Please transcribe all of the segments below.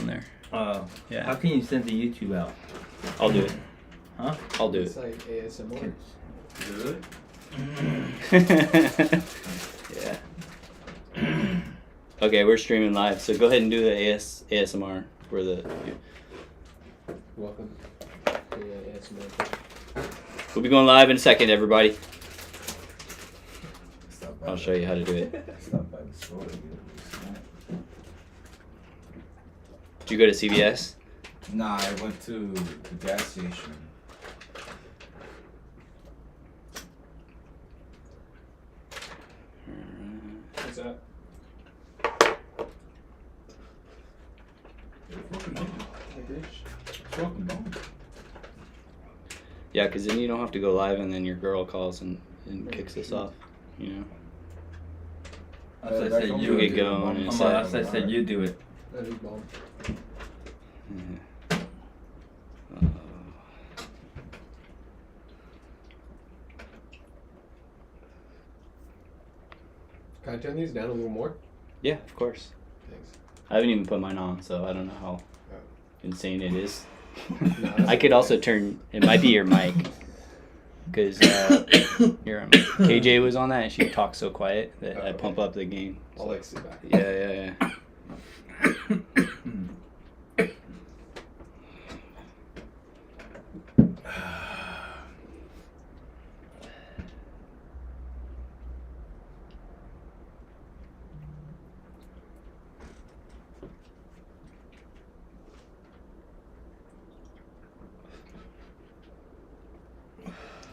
on there. Yeah. How can you send the YouTube out? I'll do it. Huh? I'll do It's it. like ASMR. Yeah. Okay, we're streaming live, so go ahead and do the ASMR for the. Welcome to ASMR. We'll be going live in a second, everybody. I'll show you how to do it. Did you go to CVS? Nah, I went to the gas station. What's that? Yeah, because then you don't have to go live, and then your girl calls and kicks us off. You know. I said you We do get it. going and I said you do it. That'd be bomb. Can I turn these down a little more? Yeah, of course. Thanks. I haven't even put mine on, so I don't know how insane it is. No, that's I could okay. also turn. It might be your mic, because your KJ was on that, and she talks so quiet that I pump up the gain. I'll like sit back. Yeah.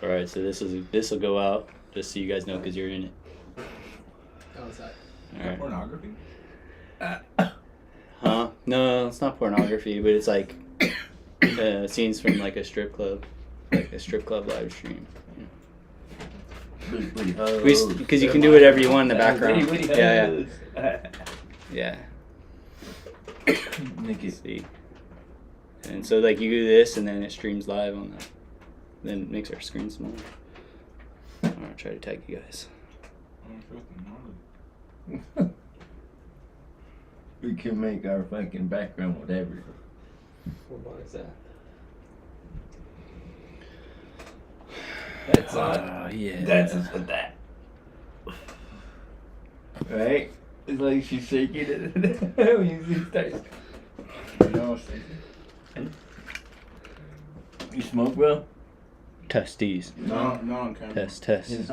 All right, so this will go out just so you guys know, because you're in it. How was that? All right. Pornography? Huh? No, it's not pornography, but it's like scenes from like a strip club live stream. Because you can do whatever you want in the background. Yeah. See. And so like you do this, and then it streams live on that. Then it makes our screen smaller. I'm gonna try to tag you guys. We can make our fucking background whatever. What bar is that? That's Yeah. That's just with that. Right? It's like she's shaking it when you see starts. You know, you smoke, bro? Testes. No, not on camera. Test. Yes.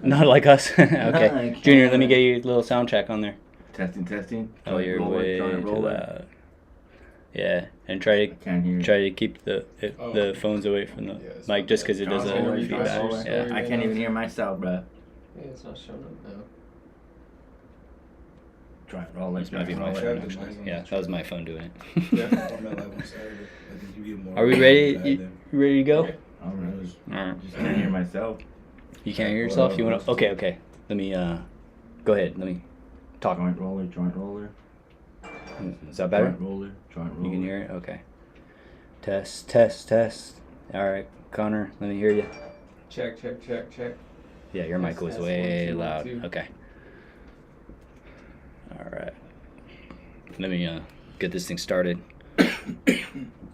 Not like us. Okay. I Junior, let me can't. get you a little sound check on there. Testing. Oh, you're Roll it, way try to too roll it. loud. Yeah, and try I can't hear to keep the Oh. phones away from the Yeah, it's mic, not just bad. because it does Try to roll a it, try to roll feedback. it. Yeah. I can't even hear myself, bro. Yeah, it's not showing up now. Try and roll it. This might be my Try phone, to actually. minimize Yeah, on that was my phone doing it. Yeah, on that live on Saturday. I think you get more. Are we ready? bad You than- ready to go? I'm ready. Alright. Just can't hear myself. You can't hear yourself? You want to? Okay. Let me, go ahead. Let me talk. Joint roller. Is that better? Joint roller. You can hear it? Okay. Test. Alright, Connor, let me hear you. Check. Yeah, your mic Test, was test, way 1, 2, 1, loud. 2. Okay. Alright. Let me get this thing started.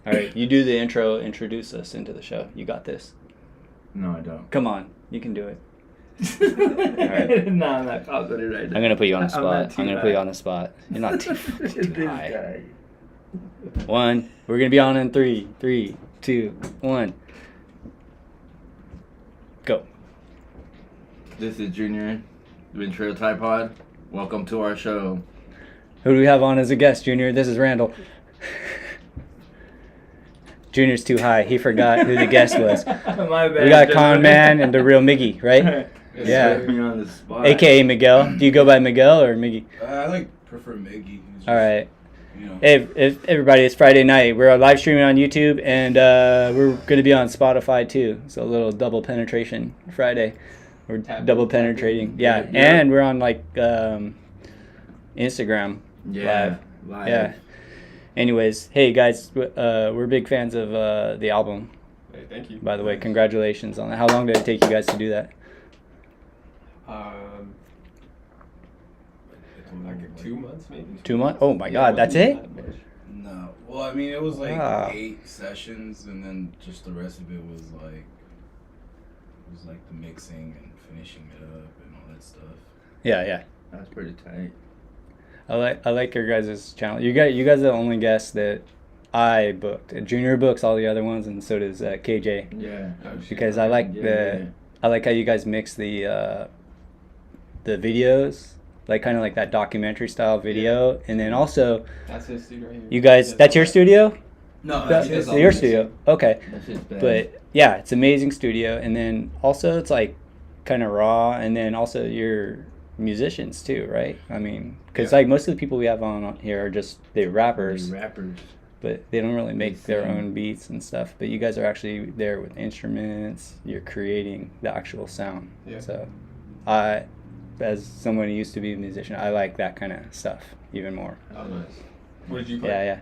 Alright, you do the intro, introduce us into the show. You got this. No, I don't. Come on, you can do it. Alright. No, I'm not confident right now. I'm gonna put you on the I'm not spot. too I'm gonna put you high. on the spot. You're not too This high. guy. One. We're gonna be on in 3, 2, 1. Go. This is Junior, Ventura Tripod. Welcome to our show. Who do we have on as a guest, Junior? This is Randall. Junior's too high. He forgot who the guest was. My bad. We got Con Man and the real Miggy, right? Yeah. Put me on the spot. AKA Miguel. Do you go by Miguel or Miggy? I prefer Miggy. It's All just, right. You know. Hey, everybody, it's Friday night. We're live streaming on YouTube, and we're going to be on Spotify too. So a little double penetration Friday. We're double penetrating. Yeah, Yeah. and we're on like Instagram. Yeah. Live. Yeah. Anyways, hey guys, we're big fans of the album. Hey, thank you. By the way, congratulations on that. How long did it take you guys to do that? Like 2 months maybe. 2 months? Oh my God, that's it? No. I mean, it was like Wow. 8 sessions, and then just the rest of it was like the mixing and finishing it up and all that stuff. Yeah. That's pretty tight. I like your guys' channel. You guys are the only guests that I booked. Junior books all the other ones, and so does KJ. Yeah. Because I like I like how you guys mix the videos, like kind of like that documentary style video, and then also That's his studio right here. you guys. That's your studio. No, That's that's your studio. Okay, That's just bad. but yeah, it's amazing studio, and then also it's like kind of raw, and then also you're musicians too, right? I mean, because Yeah. like most of the people we have on here are just they're rappers, Rappers. but they don't really make They their sing. own beats and stuff. But you guys are actually there with instruments. You're creating the actual sound. Yeah. So, as someone who used to be a musician, I like that kind of stuff even more. Oh, nice. What did you play?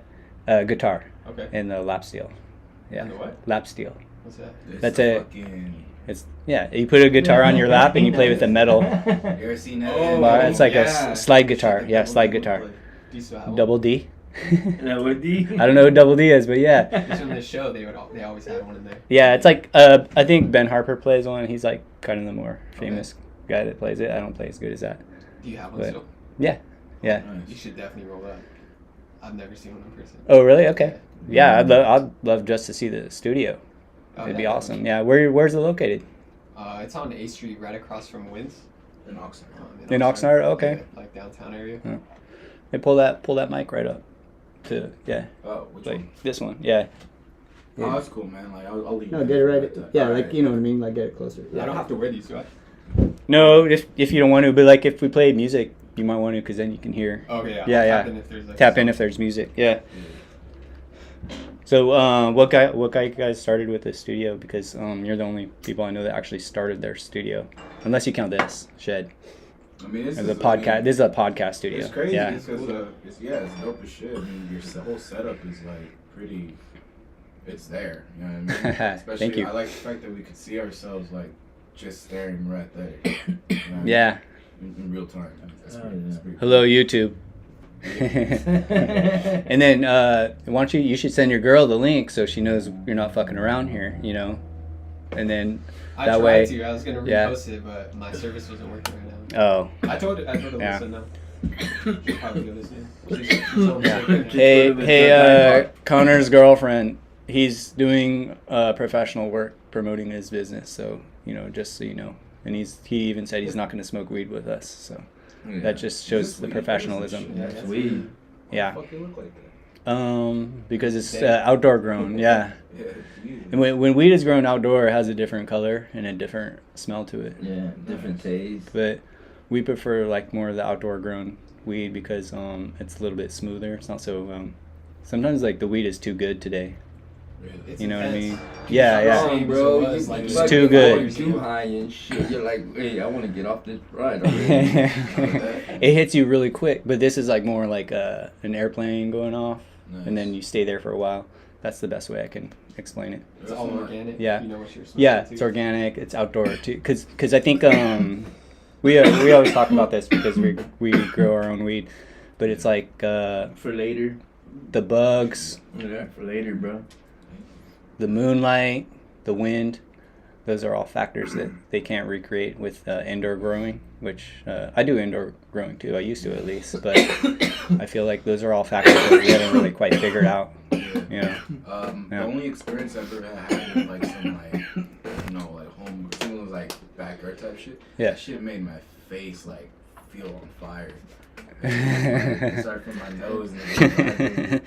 Yeah. Guitar Okay. and the lap steel. Yeah. And the what? Lap steel. What's that? It's That's a it. fucking. It's you put a guitar on your lap and you play with the metal. You ever seen that? Oh, It's like a Yeah. slide guitar. Shit, Yeah, that slide one guitar. play. Do you still have one? Double D. That would be. I don't know what double D is, but yeah. Because in the show, they always had one in there. Yeah, it's like I think Ben Harper plays one. He's like kind of the more famous guy that plays it. I don't play as good as that. Do you have one But- still? Yeah. Nice. You should definitely roll that. I've never seen one in person. Oh, really? Okay. Yeah, I'd love just to see the studio. Oh, It'd be yeah. awesome. Yeah, where's it located? It's on A Street, right across from Wynn's. In Oxnard. In Oxnard? Okay. Yeah, like downtown area. Hey, pull that mic right up. To Oh, which like one? this one. Yeah. Oh, that's cool, man. Like, I'll leave. No, that get it for right. that time. Yeah, Alright. like you know what I mean. Like get it closer. I don't have to wear these, do I? No, if you don't want to, but like if we play music, you might want to, because then you can hear. Okay, yeah. Yeah, I'll yeah. Tap in if there's like Tap in if there's music. Yeah. So, what got you guys started with this studio? Because you're the only people I know that actually started their studio, unless you count this shed. I mean, this As is a podcast. This is a podcast studio. It's crazy. Yeah. It's because it's dope as shit. I mean, your whole setup is like pretty. It's there. You know what I mean? Especially, Thank you. I like the fact that we could see ourselves like just staring right there. You know what I mean? Yeah. In real time. That's pretty Hello, YouTube. And then, why don't you should send your girl the link so she knows you're not fucking around here, you know? And then I that tried way. to. I was gonna yeah. repost it, but my service wasn't working right now. Oh. I told her to Yeah. listen now. She'll probably go listen. She's told me to- Hey, Connor's girlfriend. He's doing professional work promoting his business, so just so you know. And he even said he's not going to smoke weed with us, so that just shows the professionalism. That's weed. Yeah. Fuck, it look like that. Because it's outdoor grown. Yeah. Yeah, it's weird. And when weed is grown outdoor, it has a different color and a different smell to it. Yeah, different taste. But we prefer like more of the outdoor grown weed because it's a little bit smoother. It's not so. Sometimes like the weed is too good today. Really. It's You know what I intense. mean? Yeah, It's yeah. not the same as bro. it was, You like, It's fucking too good. going too high and shit. You're like, hey, I want to get off this ride. It hits you really quick, but this is like more like an airplane going off, and then you stay there for a while. That's the best way I can explain it. It's all organic. Yeah. You know what you're smoking Yeah, to. it's organic. It's outdoor too. Cause I think we always talk about this because we grow our own weed, but it's like For later. the bugs, Yeah, for later, bro. the moonlight, the wind. Those are all factors that they can't recreate with indoor growing, which I do indoor growing too. I used to at least, but I feel like those are all factors that we haven't really quite figured out. You know. The only experience I've ever had with like some like home, some of those like backyard type shit. Yeah. That shit made my face like feel on fire. It started from my nose and then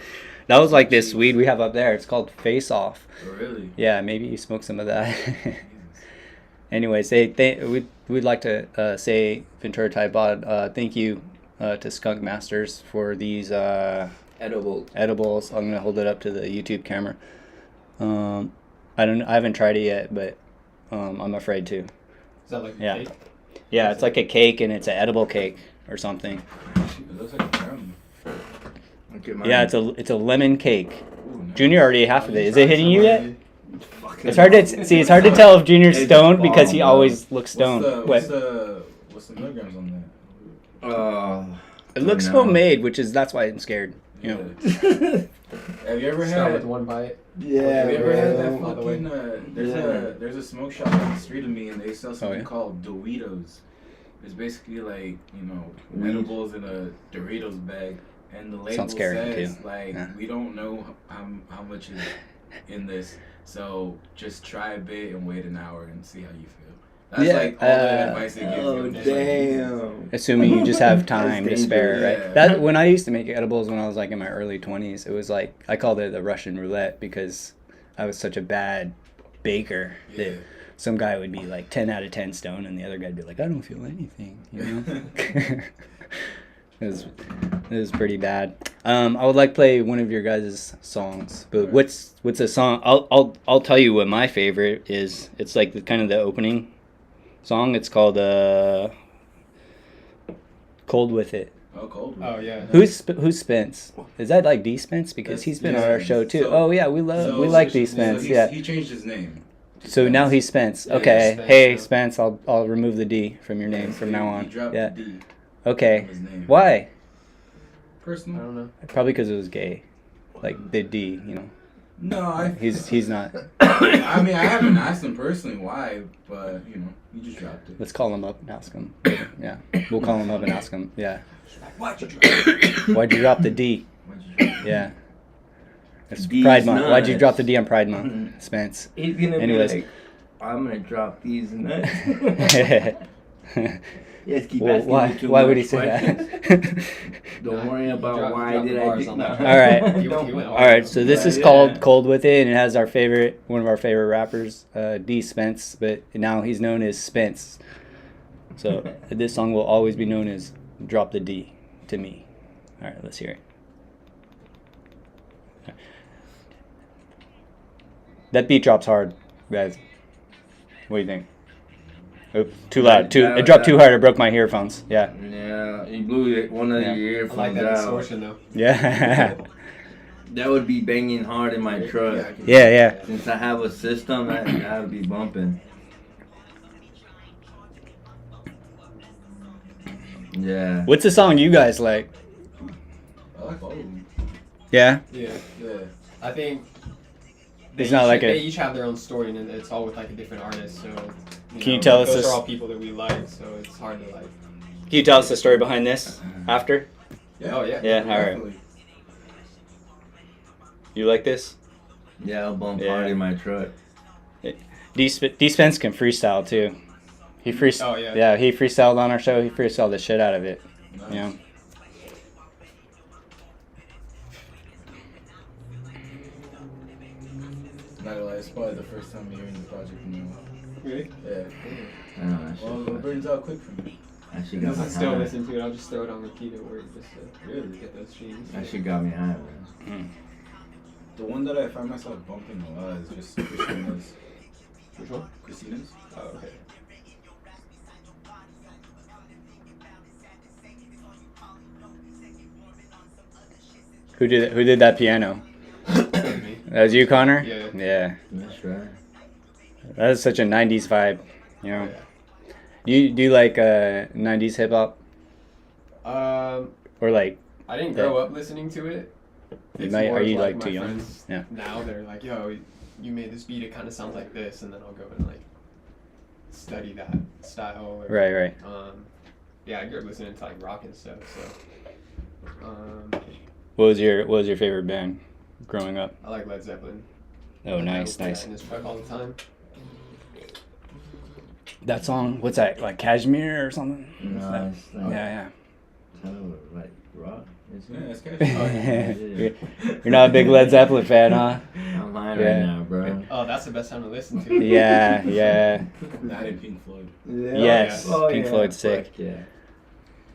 That was like this weed we have up there. It's called Face Off. oh, really? Yeah, maybe you smoke some of that. Anyways, we'd like to say Ventura Tide Pod, thank you to Skunk Masters for these edibles. I'm gonna hold it up to the YouTube camera. I haven't tried it yet, but I'm afraid to. Is that like Yeah. a cake? Yeah, it's like a cake and it's an edible cake or something. It looks like a brownie. Yeah, it's a lemon cake. Ooh, nice. Junior already ate half of it. Is it hitting you yet? Fucking It's hard to see. It's hard to tell if Junior's It's stoned because he bomb, bro. always looks stoned. What's the milligrams on that? It looks homemade, that's why I'm scared. You know. Yeah. Have you ever Start had? with one bite. Yeah, Have you ever had that All the way. fucking? There's a smoke shop on the street of me, and they sell something yeah? called Doritos. It's basically like Weed. edibles in a Doritos bag, and the label Sounds scary, says too. like Yeah. we don't know how much is in this, so just try a bit and wait an hour and see how you feel. That's Yeah, like all the advice it gives Oh, you. Just, like, damn. Assuming you just have time to That's spare, dangerous. right? Yeah. That when I used to make edibles when I was like in my early 20s, it was like I called it the Russian roulette because I was such a bad baker Yeah. that some guy would be like 10 out of 10 stone and the other guy'd be like, I don't feel anything, you know? it was pretty bad. I would like to play one of your guys' songs, but what's a song? I'll tell you what my favorite is. It's like kind of the opening song. It's called Cold with It. Oh, cold. Oh yeah. Who's Spence? Is that like D Spence? Because That's he's been D. on our show too. So- Oh yeah, we like D So Spence. he's- Yeah. He changed his name. to So now Spence. he's Spence. Yeah, Okay. Spence, Hey yeah. Spence, I'll remove the D from your name Yeah, from so now He on. dropped Yeah. the D Okay. from his name. Why? I Personal. don't know. Probably because it was gay. Like the D, you know. No, I. He's not. I mean, I haven't asked him personally why, but he just dropped it. Let's call him up and ask him. Yeah. We'll call him up and ask him. Yeah. Why'd you drop it? Why'd you drop the D? Why'd you drop it? Yeah. It's D's Pride Month. Why'd you nuts. drop the D on Pride Month, Spence? He's gonna Anyways. be like, I'm gonna drop these nuts. Yes, keep Well, asking why? me too Why would much he say questions. that? Don't worry He about dropped- why dropped did the I bars do on that. that. All right. He went All right, so this is Yeah. called Cold with It, and it has our favorite, one of our favorite rappers, D Spence, but now he's known as Spence. So this song will always be known as Drop the D to me. All right, let's hear it. That beat drops hard, guys. What do you think? Oop, too loud. It dropped too hard. It broke my earphones. Yeah. Yeah, you blew one of Yeah. your I earphones like that out. distortion though. Yeah. That would be banging hard in my truck. Yeah, yeah. Since I have a system, that would be bumping. Yeah. What's the song you guys like? I like all of them. Yeah. Yeah. Yeah. I think It's not like they a. each have their own story and it's all with like a different artist. So Can you tell us those this- are all people that we like, so it's hard to like. Can you tell us the story behind this? After Oh yeah. Yeah, all right. Definitely. you like this? Yeah, I'll bump Yeah. hard in my truck. D Spence can freestyle too. He freestyle. Oh, yeah. Yeah, he freestyled on our show. He freestyled the shit out of it. Nice. Yeah. Not gonna lie, it's probably the first time you're hearing the project in a while. Really? Yeah. I know, that shit Well, it fun. burns out quick for me. That shit I got me still high. listen to it. I'll just throw it on repeat at work just to Really? get those streams. That shit got me high, man. Mm. The one that I find myself bumping a lot is just Christina's. Which one? Christina's? Oh okay. Who did that piano? Me. That was you, Connor. Yeah. Yeah. That's right. That is such a '90s vibe. You know. Yeah. Do you like '90s hip hop or like? I didn't grow up listening to it. It's might- more are of, you, like, my too young? friends Yeah. Now they're like, yo, you made this beat. It kind of sounds like this, and then I'll go and like study that style. Or, Right. Yeah, I grew up listening to like rock and stuff. So. What was your favorite band growing up? I like Led Zeppelin. Oh, Like, I nice, listen to that nice. In this truck all the time. That song, what's that? Like Kashmir or something? No, it's like, Yeah. like rock. Yeah, it's Oh, You're yeah. you're not a big Led Zeppelin fan, huh? I'm high Yeah. right now, bro. Oh, that's the best time to listen to. Yeah. That and Pink Floyd. Yes, Pink Floyd's sick. Fuck yeah.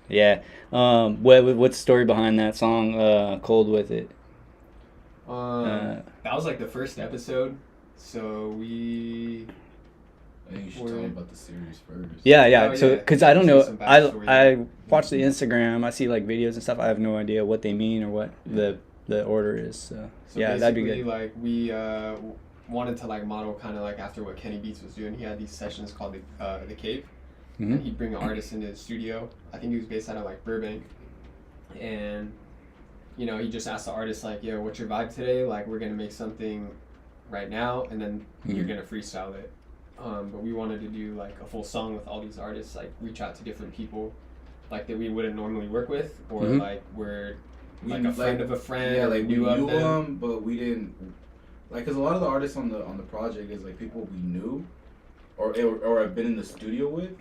Yeah. What's the story behind that song? Cold with It. That was like the first episode. So we. I think you should tell them about the series first. Yeah. Oh, So, yeah. because I don't Say know, some backstory. I watch the Instagram. I see like videos and stuff. I have no idea what they mean or what the order is. So yeah, that'd be basically, good. Like we wanted to like model kind of like after what Kenny Beats was doing. He had these sessions called the Cave, and Mhm. he'd bring an artist into the studio. I think he was based out of like Burbank, and you know, he just asked the artist like, yo, what's your vibe today? Like, we're gonna make something right now, and then you're gonna freestyle it. But we wanted to do like a full song with all these artists, like reach out to different people, like that we wouldn't normally work with, or like we're like a friend of a friend. Yeah, or like we knew of knew them. them, but we didn't. Like, cause a lot of the artists on the project is like people we knew, or have been in the studio with,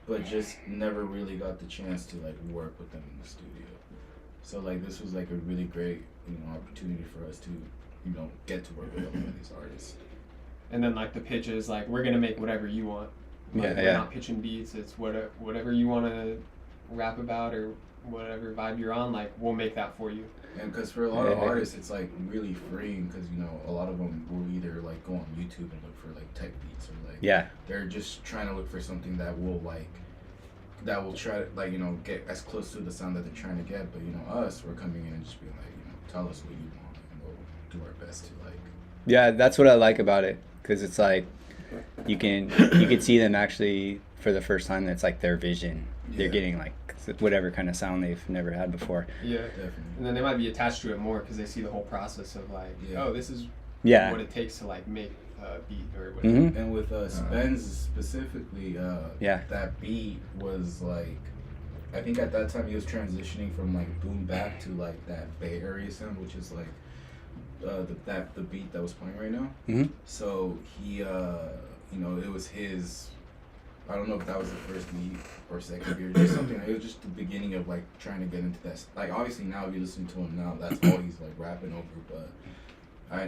but just never really got the chance to like work with them in the studio. So like this was like a really great, you know, opportunity for us to, you know, get to work with all of these artists. And then like the pitch is like, we're gonna make whatever you want. Like, we're not pitching beats. It's whatever you want to rap about or whatever vibe you're on. Like, we'll make that for you. And because for a lot of artists, it's like really freeing because, you know, a lot of them will either like go on YouTube and look for like tech beats, or like they're just trying to look for something that will try to, like, you know, get as close to the sound that they're trying to get. But, you know, us, we're coming in and just being like, you know, tell us what you want and we'll do our best to like. Yeah, that's what I like about it, because it's like you can see them actually for the first time. That's like their vision. They're getting like whatever kind of sound they've never had before. Yeah, Definitely. and then they might be attached to it more because they see the whole process of like, oh, this is what it takes to like make a beat or whatever. And with Spence specifically, that beat was like, I think at that time he was transitioning from like boom bap to like that Bay Area sound, which is like the beat that was playing right now. So he, you know, it was his. I don't know if that was the first beat or second beat or just something. It was just the beginning of like trying to get into that. Like obviously now if you listen to him now, that's all he's like rapping over. But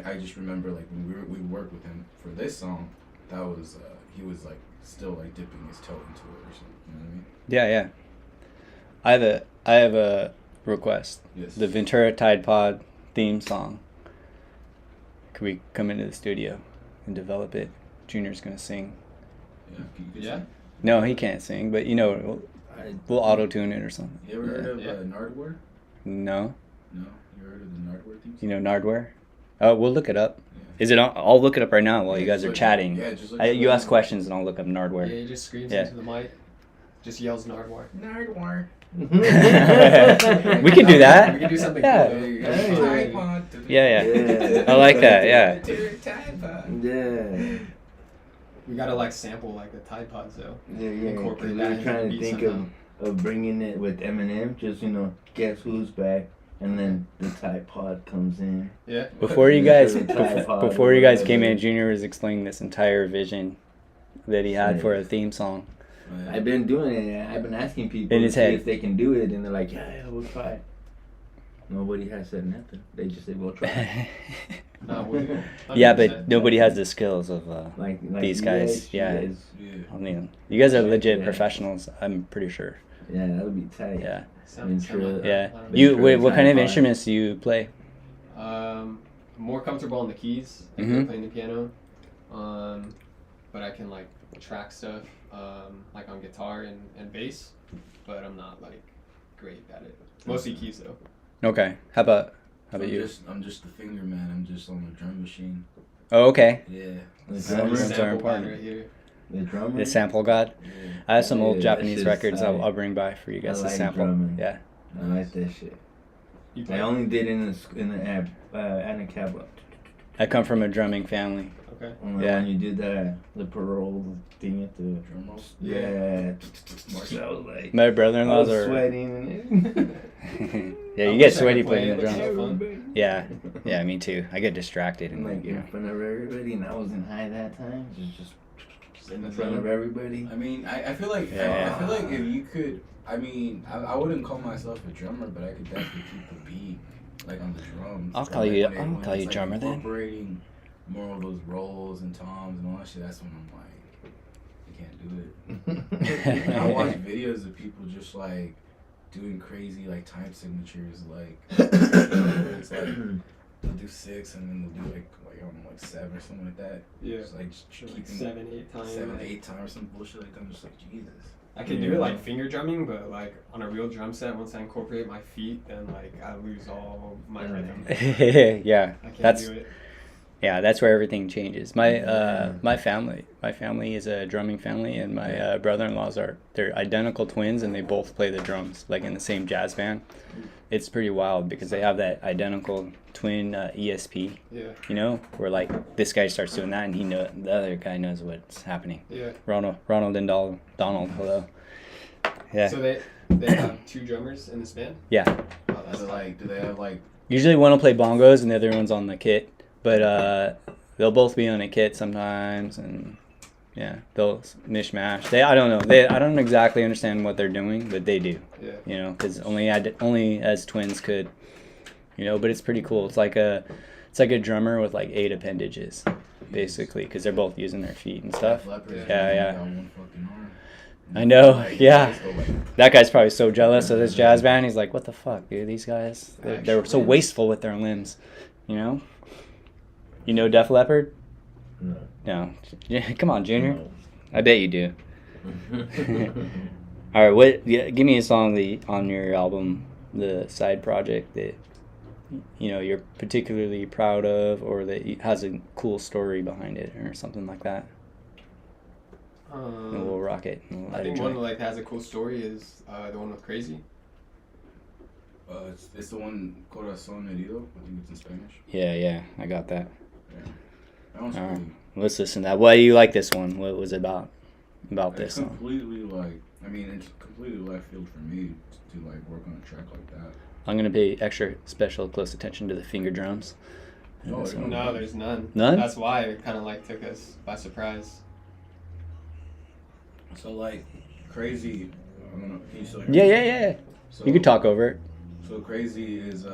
I just remember like when we worked with him for this song, that was he was like still like dipping his toe into it or something. You know what I mean? Yeah. I have a request. Yes. The Ventura Tide Pod theme song. Could we come into the studio and develop it? Junior's gonna sing. Yeah. You Yeah. No, he can't sing, but you know, we'll auto tune it or something. You ever heard of Nardware? No. No. You ever heard of the Nardware theme song? You know Nardware? Oh, we'll look it up. Yeah. Is it on? I'll look it up right now while you guys just are look- chatting. Yeah, just look You it ask up. questions and I'll look up Yeah, Nardware. he just screams Yeah. into the mic, just yells Nardwar. Nardware. We can do that. We can do something Yeah. cool. There you go. Hey. Tide Pod. Yeah. I like that. Yeah. Tide Pod. Yeah. We gotta like sample like the Tide Pods though. Yeah. Incorporate We that were into trying the to beat think somehow. of bringing it with Eminem. Just, you know, guess who's back, and then the Tide Pod comes in. Yeah. Before you guys, Tide Pod before or you guys whatever. came in, Junior was explaining this entire vision that he had for a theme song. I've been doing it. I've been asking people In to his see head. if they can do it, and they're like, yeah, we'll try it. Nobody has said nothing. They just said, we'll try. No, we'll do it. Yeah, 100%. but nobody has the skills of Like these you guys. Yeah. you Yeah. I mean, you guys are legit Yeah. professionals. I'm pretty sure. yeah, that would be tight. Yeah. Sounds like that. Yeah. I don't know. You Ventura wait. What kind of Tide Pod. instruments do you play? More comfortable on the keys, like Mhm. playing the piano. But I can like track stuff, like on guitar and bass, but I'm not like great at it. Mostly keys though. Okay. How about you? I'm just the finger man. I'm just on the drum machine. Oh, okay. Yeah. The Drums drummer, are Sample pad important. right here. the drummer. The sample god. Yeah. I have some old Yeah, that Japanese shit's records tight. I'll bring by for you guys I to like sample. drumming. Yeah. I like that shit. You I play? only did it in the app, Anacaba. I come from a drumming family. Okay. Yeah. When you did the parole thing at the Drum roll. yeah. Martial. I was like, My I brother-in-laws was are. sweating. Yeah, I you wish get I sweaty could play playing it, the but drum. it's so Yeah, yeah, me too. I get distracted and Like you in know. front of everybody, and I wasn't high that time. Just in in the front zone. of everybody. I mean, I feel like Yeah. I feel like if you could, I mean, I wouldn't call myself a drummer, but I could definitely keep the beat like on the drums. I'll But, call like, you- when I'll when call it's, you like, drummer then. Incorporating more of those rolls and toms and all that shit. That's when I'm like, I can't do it. I watch videos of people just like doing crazy like time signatures, like where it's like they'll do 6 and then they'll do like I don't know, like 7 or something like that. Yeah. Just like keeping Like 7, 8 times. 7, 8 times or some bullshit like that. I'm just like Jesus. I can do it like finger drumming, but like on a real drum set, once I incorporate my feet, then like I lose all my rhythm. yeah, I can't that's do it. Yeah, that's where everything changes. My family is a drumming family, and my brother-in-laws they're identical twins, and they both play the drums like in the same jazz band. It's pretty wild because they have that identical twin ESP. Yeah. You know, where like this guy starts doing that, and the other guy knows what's happening. Yeah. Ronald and Donald. Hello. Yeah. So they have 2 drummers in this band. Yeah. Oh, that's So like, do they have like? Usually one will play bongos and the other one's on the kit, but they'll both be on a kit sometimes, and yeah, they'll mishmash. I don't know. I don't exactly understand what they're doing, but they do. Yeah. You know, because only as twins could. You know, but it's pretty cool. It's like a drummer with like 8 appendages, basically, because they're both using their feet and stuff. Yeah. I know, yeah. That guy's probably so jealous of this jazz band. He's like, what the fuck, dude? These guys, they're so wasteful with their limbs, you know? You know Def Leppard? No. Come on, Junior. No. I bet you do. All right, give me a song on your album, the side project that you're particularly proud of, or that has a cool story behind it, or something like that. And we'll rock it. I think one like has a cool story is the one with Crazy. It's the one Corazón Herido. I think it's in Spanish. Yeah, I got that. Yeah. That one's All right, cool. let's listen to that. Why do you like this one? What was it about this It's song? completely it's completely left field for me to like work on a track like that. I'm gonna pay extra special close attention to the finger drums. Oh, This one. No, there's none. None? That's why it kind of like took us by surprise. So like Crazy, I don't know. Can you still hear me? Yeah. So, You could talk over it. So Crazy is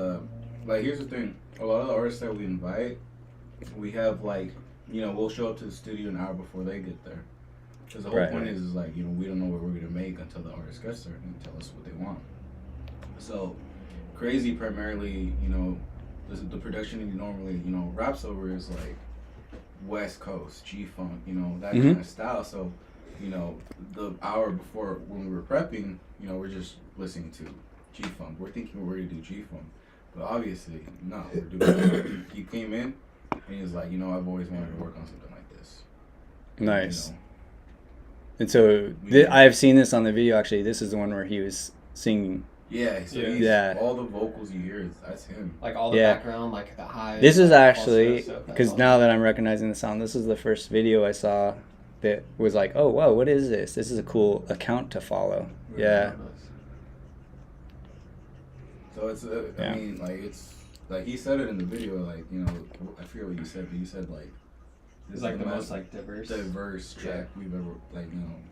like, here's the thing. A lot of the artists that we invite, we have like, we'll show up to the studio an hour before they get there. Because the whole point is like, we don't know what we're gonna make until the artist gets there and tell us what they want. So Crazy primarily, the production he normally, raps over is like West Coast, G-Funk, that kind of style. So, the hour before when we were prepping, we're just listening to G-Funk. We're thinking we're ready to do G-Funk. But obviously, no, we're doing he came in and he was like, I've always wanted to work on something like this. Nice. And so I've seen this on the video, actually. This is the one where he was singing. Yeah, so all the vocals you hear, that's him. Like all the background, like the high. This is actually, because now that I'm recognizing the sound, this is the first video I saw that was like, oh, whoa, what is this? This is a cool account to follow. Yeah. So it's, I mean, like, it's, like, he said it in the video, like, I forget what you said, but you said, like, it's like the most, like, diverse track we've ever, like,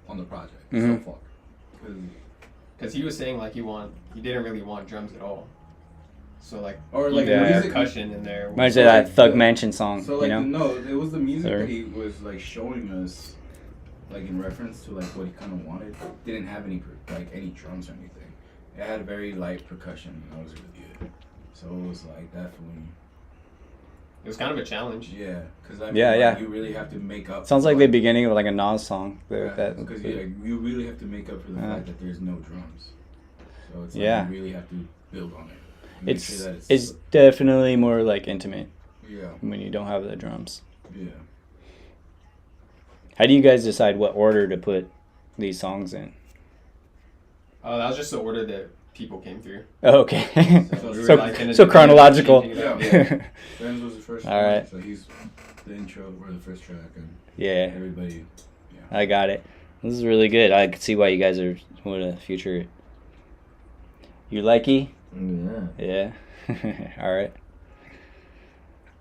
on the project so far. Because he was saying, like, he didn't really want drums at all. So, like, or like percussion in there. Might say that Thug Mansion song, so, like, no, it was the music that he was, like, showing us, like, in reference to, like, what he kind of wanted. Didn't have any drums or anything. It had very light percussion, and that was really good. So it was, like, definitely... It was kind of a challenge. Yeah, because you really have to make up. Sounds like the beginning of like a Nas song. Because you really have to make up for the fact that there's no drums. So it's like you really have to build on it. It's definitely more like intimate. Yeah. When you don't have the drums. Yeah. How do you guys decide what order to put these songs in? Oh, that was just the order that people came through. Oh, okay. So chronological. Benz was the first All right. So he's the intro or the first track, and everybody. Yeah. I got it. This is really good. I could see why you guys are what a future. You likey? Yeah. All right.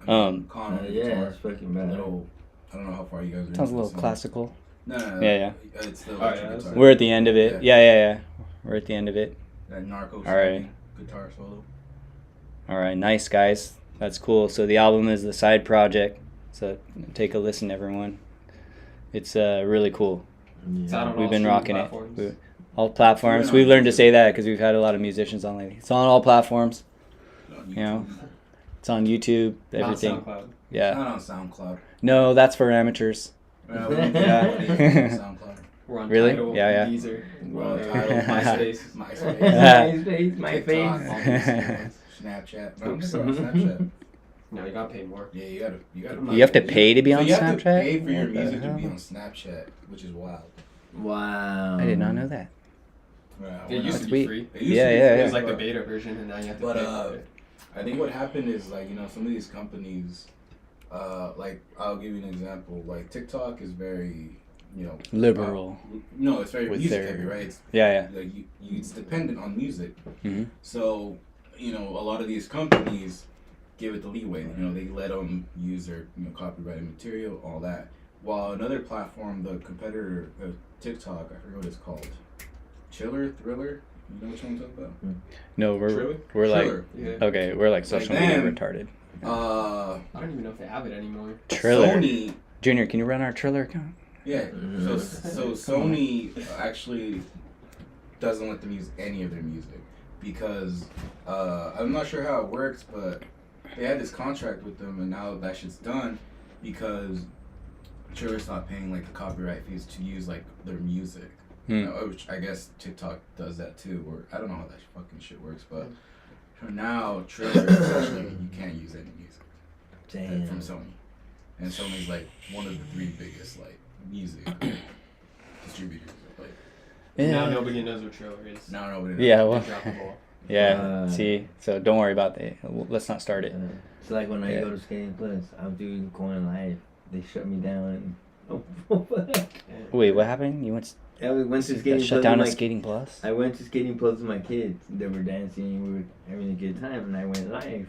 Connor, it's fucking bad. I don't know how far you guys are. Sounds a little classical. No. Yeah. It's the electric guitar. We're at the end of it. Yeah. We're at the end of it. That Narcos guitar solo. All right, nice guys. That's cool. So the album is the side project. So take a listen, everyone. It's really cool. Yeah. We've been rocking it. All platforms. We've learned to say that because we've had a lot of musicians on lately. It's on all platforms. It's on YouTube. Everything. Not SoundCloud. Yeah. Not on SoundCloud. No, that's for amateurs. SoundCloud. We're on Really? Tidal, Yeah. Deezer, We're on Tidal, MySpace. MySpace, my face. Snapchat. No, I'm just on Snapchat. No, you gotta pay more. Yeah, you gotta. You have to pay to be on so you Snapchat? have to pay for your What the music to hell? be on Snapchat, which is wild. Wow. I did not know that. Wow. It used That's to be weird. free. It used Yeah, to be yeah, free, It was like the but- beta version, and now you have to But, pay for it. I think what happened is like some of these companies, like I'll give you an example. Like TikTok is very, Liberal. no, it's very With music their- heavy, right? It's, Yeah, like it's dependent on music. Mhm. So a lot of these companies give it the leeway. They let them use their copyrighted material, all that. While another platform, the competitor of TikTok, I forget what it's called, Thriller. You know what I'm talking about? No, Triller? we're like Triller. Yeah. okay, we're like social media them. retarded. Uh, I don't even know if they have it anymore. Triller. Sony. Junior, can you run our Triller account? Yeah. So Sony actually doesn't let them use any of their music because I'm not sure how it works, but they had this contract with them, and now that shit's done because Triller stopped paying like the copyright fees to use like their music. Which I guess TikTok does that too, or I don't know how that fucking shit works, but for now, Triller essentially you can't use any music Damn. from Sony, and Sony's like one of the 3 biggest like music distributors. Like Now nobody knows what Triller is. now nobody knows. Yeah, They well, dropped the ball. yeah. See, so don't worry about that. Let's not start it. It's like when I Yeah. go to Skating Plus, I'm doing going live. They shut me down. Wait, what happened? You went I went to Skating shut Plus down with a my- Skating Plus? I went to Skating Plus with my kids. They were dancing. We were having a good time, and I went live.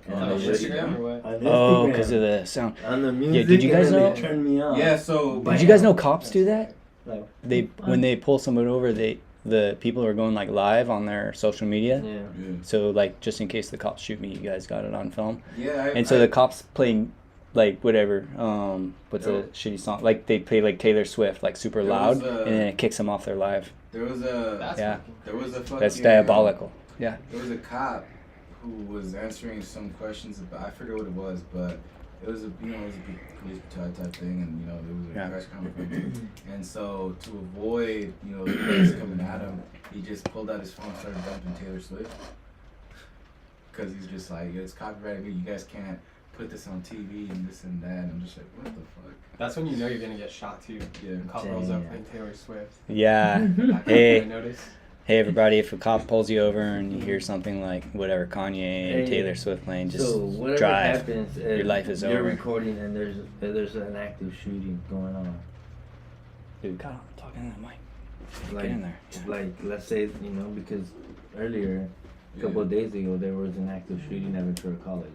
Oh, they shut you Instagram or what? On Oh, Instagram. because of the sound. On the music. did you guys and then know- They turned me off. Yeah, so Did you guys know cops do that? Like, They when they pull someone over, the people are going like live on their social media. yeah. yeah, So like just in case the cops shoot me, you guys got it on film. yeah, And so the cops play like whatever, what's There- a shitty song? Like they play like Taylor Swift, like super There loud, was, and then it kicks them off their live. there was a That's Yeah. fucking- there was a fucking That's diabolical. Yeah. There was a cop who was answering some questions about I forget what it was, but it was a it was a big police brutality type thing, and there was a Yeah. press conference, and so to avoid the police coming at him, he just pulled out his phone and started bumping Taylor Swift because he's just like it's copyrighted. You guys can't put this on TV and this and that. And I'm just like, what the fuck? That's when you know you're gonna get shot too. Yeah. Cop rolls up Damn. playing Taylor Swift. Yeah. Back Hey. I noticed. Hey everybody, if a cop pulls you over and you hear something like whatever Kanye and Hey, Taylor Swift playing, just So whatever drive. happens, Your life is you're over. recording and there's an active shooting going on. Dude, God, I'm talking in the mic. Like, Get in there. like let's say because earlier, a couple of days ago, there was an active shooting at Ventura College.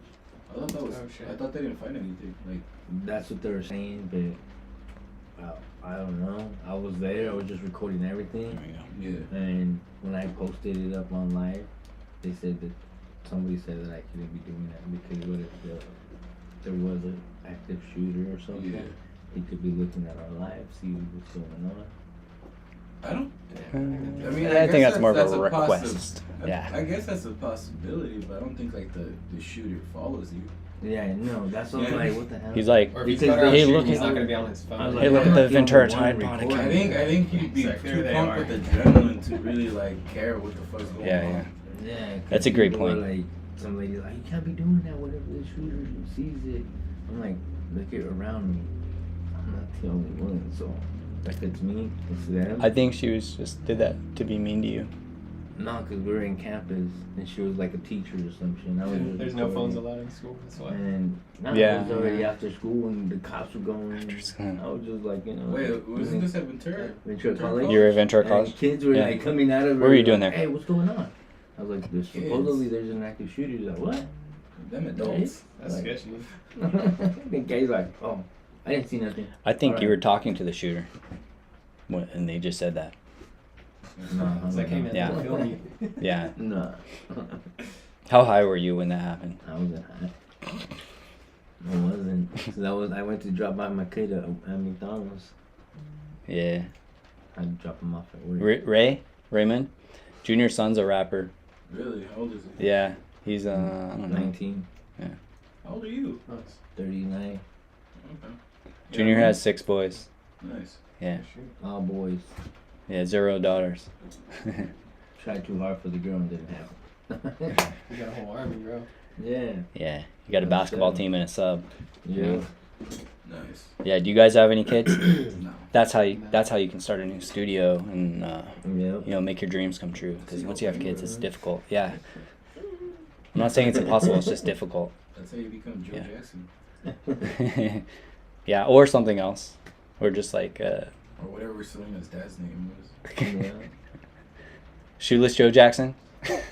I thought that was. Oh, shit. I thought they didn't find anything. Like, That's what they were saying, but I don't know. I was there. I was just recording everything, There you go. yeah. and when I posted it up on live, they said that somebody said that I couldn't be doing that because what if there was an active shooter or something? Yeah. He could be looking at our live, see what's going on. I don't. Yeah. I mean, I think guess that's more of a possi- request. Yeah. I guess that's a possibility, but I don't think like the shooter follows you. Yeah, no, that's what I'm Yeah. like. What the hell? He's like, Or if he's Because better they- at Hey, look shooting, he's at- not gonna be on his I phone. was Hey, look at I'm the not Ventura the only one Tide Pod recording. account. I think you'd be It's like, too there they pumped are. with adrenaline to really like care what the fuck's going Yeah, on. yeah. Yeah, 'cause That's a great people were point. Like some lady, like you can't be doing that. Whatever the shooter sees it, I'm like, look at around me. I'm not the only one, so if it's me, it's them. I think she was just did that to be mean to you. No, because we were in campus and she was like a teacher or some shit. And I was just There's no phones recording. allowed in school. That's why. And no, Yeah. it was already after school and the cops were going. After school. I was just like, Wait, wasn't this at Ventura? Ventura Ventura College? You were at Ventura And College? kids were Yeah. like coming out of What were you it, doing like, there? Hey, what's going on? I was like, Kids. supposedly there's an active shooter. He's like, what? Them adults. That's Like- sketchy. The guy's like, oh, I didn't see nothing. I think you Alright. were talking to the shooter, and they just said that. No, It's like, hey man, Yeah. don't kill me. Yeah. No. How high were you when that happened? I wasn't high. I wasn't. 'Cause I went to drop by my kid at McDonald's. Yeah. I had to drop him off at work. Raymond, Junior's son's a rapper. Really? How old is he? Yeah, he's I don't know. 19, How old are you? Nice. 39, Okay. Junior Yeah, has 6 boys. Nice. Yeah, Shoot. all boys. yeah, 0 daughters. Tried too hard for the girl and didn't happen. You got a whole army, bro. Yeah. Yeah, you got a basketball team and a sub. Yeah. Nice. Yeah. Do you guys have any kids? No. That's how you can start a new studio and Yep. make your dreams come true. Because once you have kids, it's difficult. Yeah. I'm not saying it's impossible. It's just difficult. That's how you become Joe Yeah. Jackson. Yeah, or something else, or just like Or whatever Selena's dad's name was. Yeah. Shoeless Joe Jackson. Exactly.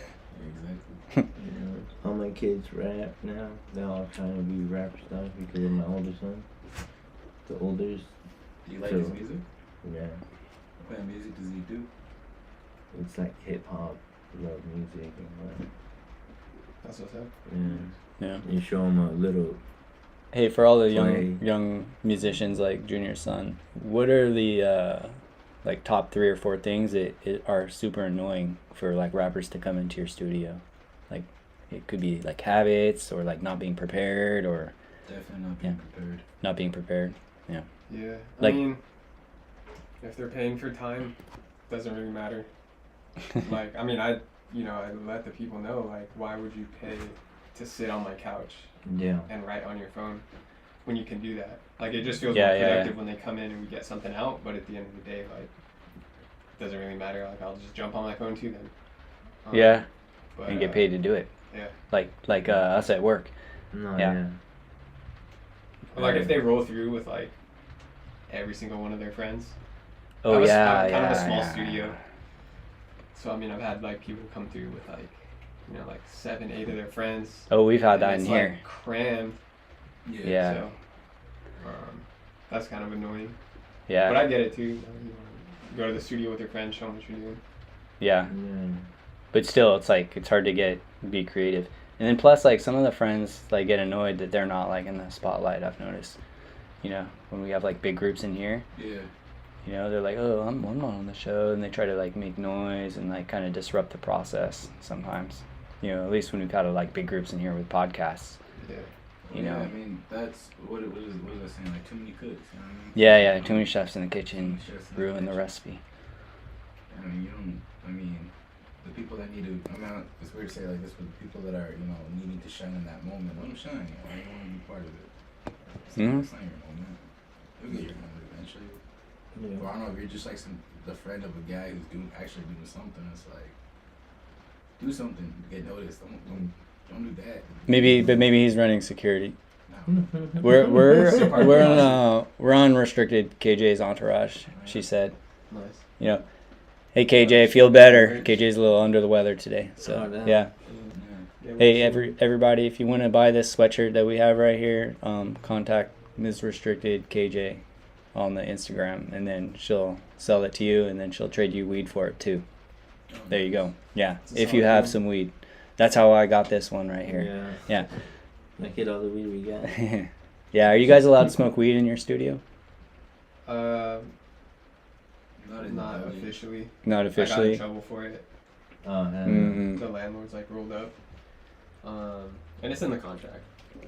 Yeah. All my kids rap now. They're all trying to be rap stars because of my older son. The oldest, Do you like So- his music? yeah, What kind of music does he do? it's like hip hop, love music, and rap. That's what's up. Yeah. Yeah. You show them a little. Hey, for all the Play. young musicians like Junior's son, what are the like top 3 or 4 things that are super annoying for like rappers to come into your studio? Like it could be like habits or like not being prepared or Definitely not being prepared. not being prepared. Yeah. Like- I mean, if they're paying for time, doesn't really matter. Like, I mean, I let the people know, like, why would you pay to sit on my couch Yeah. and write on your phone when you can do that? Like, it just feels Yeah, more yeah, productive when they come in and we get something out, but at the end of the day, like, doesn't really matter. Like, I'll just jump on my phone too then. Yeah, But, and get paid to do it. Yeah. Like us at work. No. Yeah. Yeah. But, like, if they roll through with, like, every single one of their friends. Oh I was yeah, kind of a yeah, small yeah. studio. So, I mean, I've had, like, people come through with, like, 7, 8 of their friends. Oh, we've had and that it's, in like, here. crammed. Yeah. So, that's kind of annoying. Yeah. But I get it, too. You go to the studio with your friends, show them what you're doing. Yeah. Yeah. But still, it's like it's hard to be creative, and then plus like some of the friends like get annoyed that they're not like in the spotlight. I've noticed, when we have like big groups in here, Yeah. they're like, oh, I'm not on the show, and they try to like make noise and like kind of disrupt the process sometimes. At least when we've got like big groups in here with podcasts. Yeah. You know. I mean, that's what is I saying? Like too many cooks. You know what I mean? Yeah, too many chefs in the kitchen Chefs in the ruin the kitchen. recipe. I mean, the people that need to, it's weird to say like this, but the people that are, needing to shine in that moment, let them shine. You want to be part of it. It's not your moment. You'll get your moment eventually. Yeah. Or I don't know, if you're just like the friend of a guy who's actually doing something, it's like, do something, get noticed. Don't do that. Maybe he's running security. No. We're on restricted KJ's entourage. She said, Nice. hey KJ, feel better. KJ's a little under the weather today, so Oh, damn. yeah. Yeah, Hey, everybody, if you want to buy this sweatshirt that we have right here, contact Ms. Restricted KJ on the Instagram, and then she'll sell it to you, and then she'll trade you weed for it too. There you go. Yeah, It's a if you solid have one. some weed. That's how I got this one right here. Yeah. Like it all the weed we got. Yeah, are you guys allowed to smoke weed in your studio? Not Not officially. Not I got in officially. trouble for it. Oh, Mhm. The landlord's like rolled up. And it's in the contract.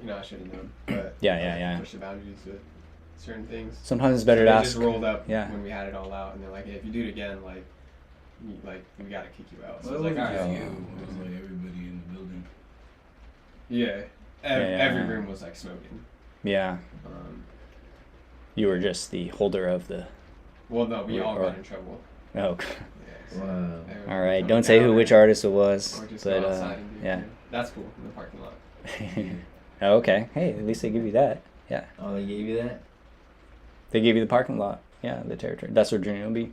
I should have known. But Yeah. push the boundaries with certain things. Sometimes it's better So to they ask. just rolled up Yeah. when we had it all out, and they're like, hey, if you do it again, we gotta kick you out. So Well, it's it like, wasn't just alright. you. It was like everybody in the building. Yeah. Yeah. Every room was like smoking. Yeah, you were just the holder of the. Well, no, we all Or- got in trouble. Oh, Yeah, Wow. everyone all right. was Don't coming say down which there, artist it was, Or just but go outside and do it. yeah. That's cool in the parking lot. Oh, okay. Hey, at least they give you that. Oh, they gave you that? They gave you the parking lot. Yeah, the territory. That's where Junior will be.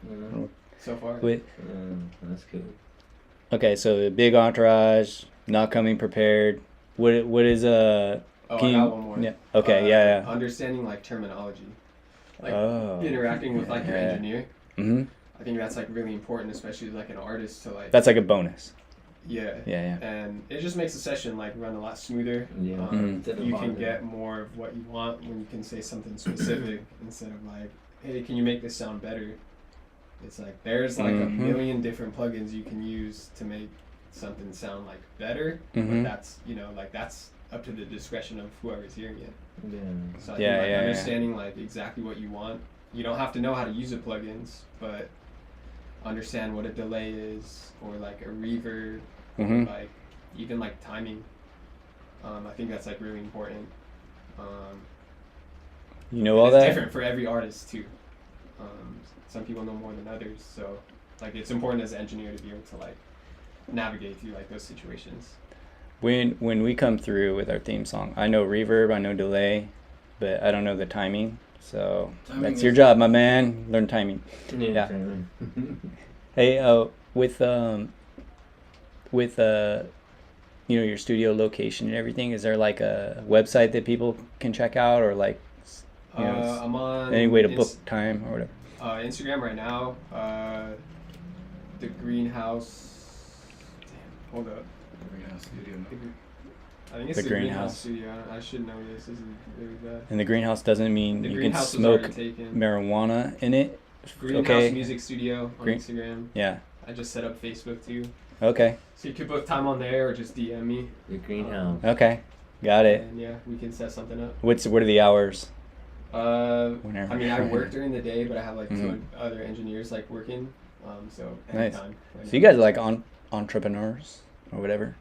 Mm. So far. Wait. That's cool. Okay, so a big entourage, not coming prepared. What is Oh, can I you- got one more. Yeah. Okay. Yeah. Understanding like terminology. Like Oh. interacting with like your Yeah. engineer. Mhm. I think that's like really important, especially like an artist to like. That's like a bonus. Yeah. Yeah. And it just makes the session like run a lot smoother. Yeah. Mhm. Instead of You can bothering. get more of what you want when you can say something specific instead of like, hey, can you make this sound better? It's like there's like a Mhm. million different plugins you can use to make something sound like better, Mhm. but that's that's up to the discretion of whoever's hearing it. Yeah. So I Yeah, think like yeah. understanding like exactly what you want. You don't have to know how to use the plugins, but understand what a delay is or like a reverb, Mhm. like even like timing. I think that's like really important. You know all it's that? different for every artist too. Some people know more than others, so like it's important as an engineer to be able to like navigate through like those situations. When we come through with our theme song, I know reverb, I know delay, but I don't know the timing. So that's your job, my man. Learn timing. Yeah. Hey, with you know, your studio location and everything, is there like a website that people can check out, or like, you know, I'm on any way to book time or whatever? Instagram right now. The Greenhouse. Damn, hold up. Greenhouse Studio. I think it's The the Greenhouse. Greenhouse Studio. I should know this. This is really bad. And the greenhouse doesn't mean The you can Greenhouse was smoke already taken. marijuana in it. Greenhouse Okay. Music Studio on Green- Instagram. Yeah. I just set up Facebook too. Okay. So you could book time on there or just DM me. The greenhouse. Okay. Got it. And yeah, we can set something up. What are the hours? I mean, I work during the day, but I have like Mhm. two other engineers like working. So Nice. anytime. So you guys are like entrepreneurs or whatever,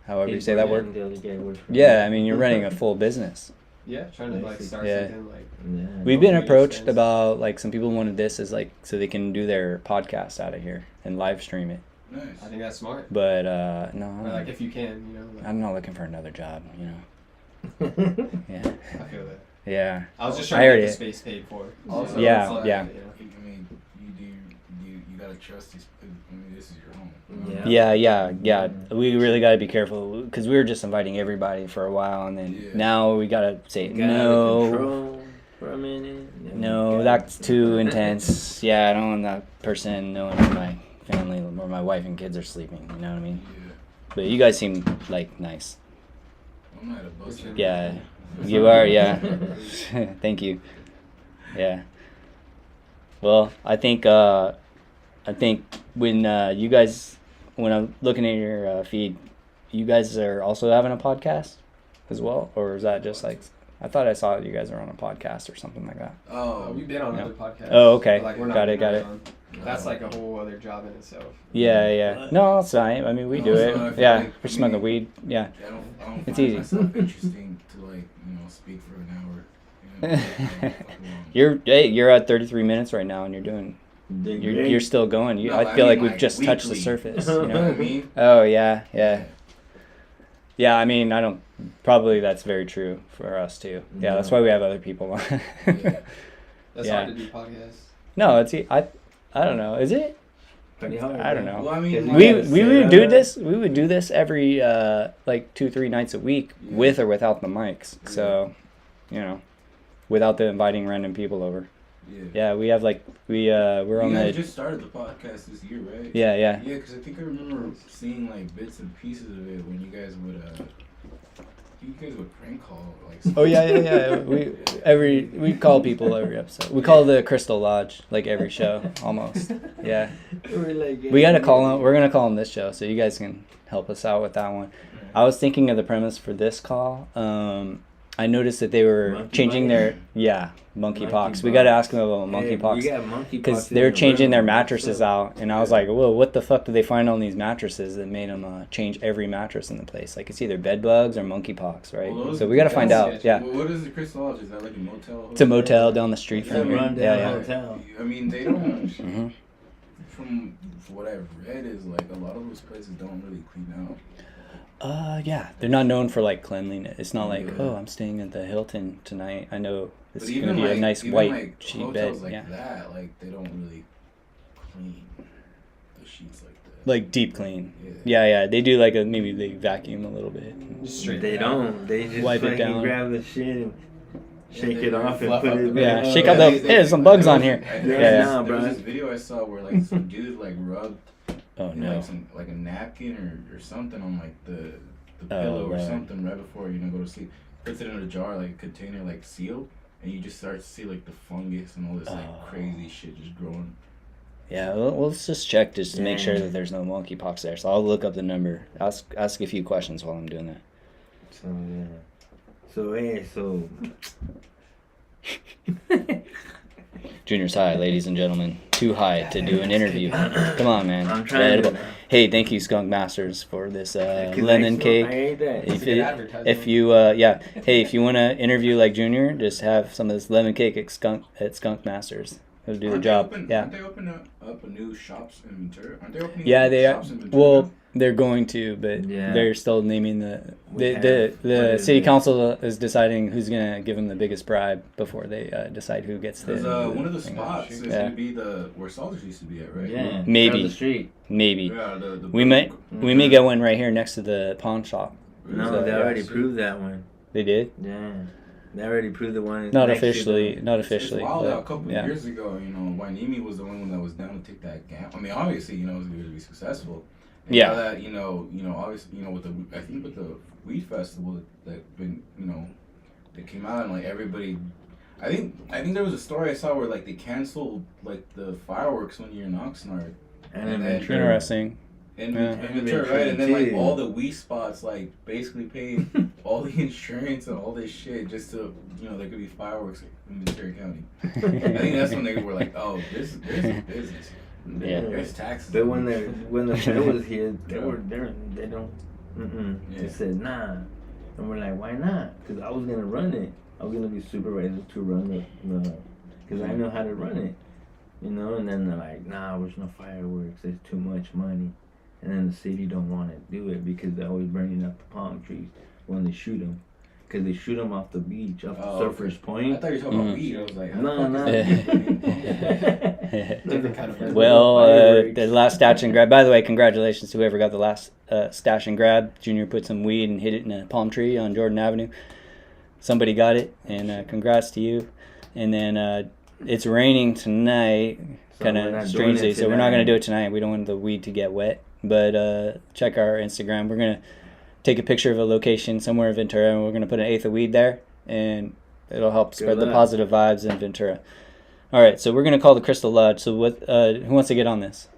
however you say that word. The other guy worked for Yeah, me. I mean you're running a full business. Yeah, trying to like start Yeah. something like. Yeah. We've been Hopefully it approached expands. about like some people wanted this as like so they can do their podcast out of here and live stream it. I Nice. think that's smart. But no, Or like if you can, you know. Like, I'm not looking for another job. You know. Yeah. I feel that. Yeah. I was just I trying to heard get the it. space paid for. Also, Yeah, it's like, yeah. I mean, you gotta trust these. I mean, this is your home. Yeah. We really got to be careful because we were just inviting everybody for a while, and then Yeah. now we got to say Got out of no. control for a minute. Then No, we that's got- too intense. Yeah, I don't want that person knowing where my family or my wife and kids are sleeping. You know what I mean? Yeah. But you guys seem like nice. I'm not a bus. Yeah, you are. Yeah. Thank you. Yeah. Well, I think when you guys, when I'm looking at your feed, you guys are also having a podcast as well, or is that just like? I thought I saw you guys are on a podcast or something like that. Oh, We've been on Yeah. other podcasts. Oh, okay. but, like, we're not Got it, got really it. on. That's like a whole other job in itself. Yeah. No, it's fine. I mean, we do Also, I it. feel Yeah, like, we're smoking the weed. Yeah. I don't It's find easy. myself interesting to like speak for an hour. You know, You're at 33 minutes right now, and you're still going. No, I I feel mean, like we've like, just touched the weekly. surface. You You know know? what I mean? Oh yeah. Yeah. I mean, I don't. Probably that's very true for us too. Yeah, that's why we have other people on. Yeah. That's Yeah. hard to do podcasts. No, it's I don't know. Is it? Pretty hard. I don't know. Well, I mean, Because like, you We gotta we set would up. do this. We would do this every like 2-3 nights a week Yeah. with or without the mics. Yeah. So, without the inviting random people over. yeah. Yeah, we have like we're on You guys the just started the podcast this year, right? yeah. Yeah, because I think I remember seeing like bits and pieces of it when you guys would prank call like. Oh yeah. We call people every episode. We call the Crystal Lodge like every show almost. Yeah. We're like, We gotta call them. We're gonna call them this show, so you guys can help us out with that one. I was thinking of the premise for this call. I noticed that they were Monkeypox? changing their monkeypox. We Monkeypox. gotta ask them about Hey, monkeypox you got monkeypox because in they're the changing their room. mattresses out, and I was like, "Whoa, what the fuck did they find on these mattresses that made them change every mattress in the place? Like it's either bed bugs or monkeypox, right? Well, those- So we gotta find that's out. sketchy. Yeah, What is the Crystal Lodge? Is that like a motel? it's a motel down the street It's a from here. rundown Yeah. hotel. I mean, they don't. hmm From what I've read, is like a lot of those places don't really clean out. Yeah, they're not known for like cleanliness. It's not like, Yeah. oh, I'm staying at the Hilton tonight. I know But it's gonna be a nice even white like sheet bed. hotels like Yeah, that, like they don't really clean the sheets like that. like deep clean. Yeah. Yeah. They do like maybe they vacuum a little bit. Just straight They it out. don't. They just Wipe it fucking down. grab the shit and shake they it off and fluff put up it the back. Yeah, shake out the- hey, there's some bugs on here. Yeah. Nah, There was bro. this video I saw where like some dude like rubbed Oh you know, no. like a napkin or something on like the Oh, pillow or Lord. something right before go to sleep. Puts it in a jar like a container like sealed, and you just start to see like the fungus and all this like Oh. crazy shit just growing. Yeah, well, let's just check just to make sure Yeah. that there's no monkeypox there. So I'll look up the number. Ask a few questions while I'm doing that. So yeah. So hey, so Junior's high, ladies and gentlemen. Too high to do an interview. Come on, man. I'm trying to. Hey, thank you, Skunk Masters, for this 'Cause lemon I cake. ate that. It's a good advertisement. If you, hey, if you want to interview like Junior, just have some of this lemon cake at Skunk Masters. It'll do the job. Aren't they opening up a new shops in Ventura? Aren't they opening shops in Ventura? Well, they're going to, but they're still naming the city council is deciding who's gonna give them the biggest bribe before they decide who gets the. One of the spots is gonna be where Salters used to be at, right? Yeah. Maybe. Down the street. Maybe. Yeah, We may get one right here next to the pawn shop. No, So, they yeah, already proved that one. They did. Yeah. They already proved the one. Not next to officially. the- Not It's officially. wild. but, A couple yeah. years ago, Wainimi was the one that was down to take that gamble. I mean, obviously, it was going to be successful. And Yeah. now that obviously, with the weed festival that came out and like everybody, I think there was a story I saw where like they canceled like the fireworks when you're in Oxnard. And And then Interesting. And Yeah. Ventura, right? And then like too. all the Wii spots like basically paid all the insurance and all this shit just to there could be fireworks in Ventura County. I think that's when they were like, oh, there's a business. Yeah. There's taxes. But when the bill was here, they don't. Yeah. They said nah, and we're like, why not? Because I was gonna run it. I was gonna be supervisor to run the, because I know how to run it, And then they're like, nah, there's no fireworks. There's too much money. And then the city don't want to do it because they're always burning up the palm trees when they shoot them. Because they shoot them off the beach, off the Surfers I Point. thought you were talking about weed. I was like, No. Different kind of Well, Fireworks. the last stash and grab. By the way, congratulations to whoever got the last stash and grab. Junior put some weed and hit it in a palm tree on Jordan Avenue. Somebody got it, and congrats to you. And then it's raining tonight, So kind we're not of doing strangely. it So we're not tonight. going to do it tonight. We don't want the weed to get wet. But check our Instagram. We're going to take a picture of a location somewhere in Ventura, and we're going to put an eighth of weed there, and it'll help spread the luck. positive vibes in Ventura. All right, so we're going to call the Crystal Lodge. So what? Who wants to get on this?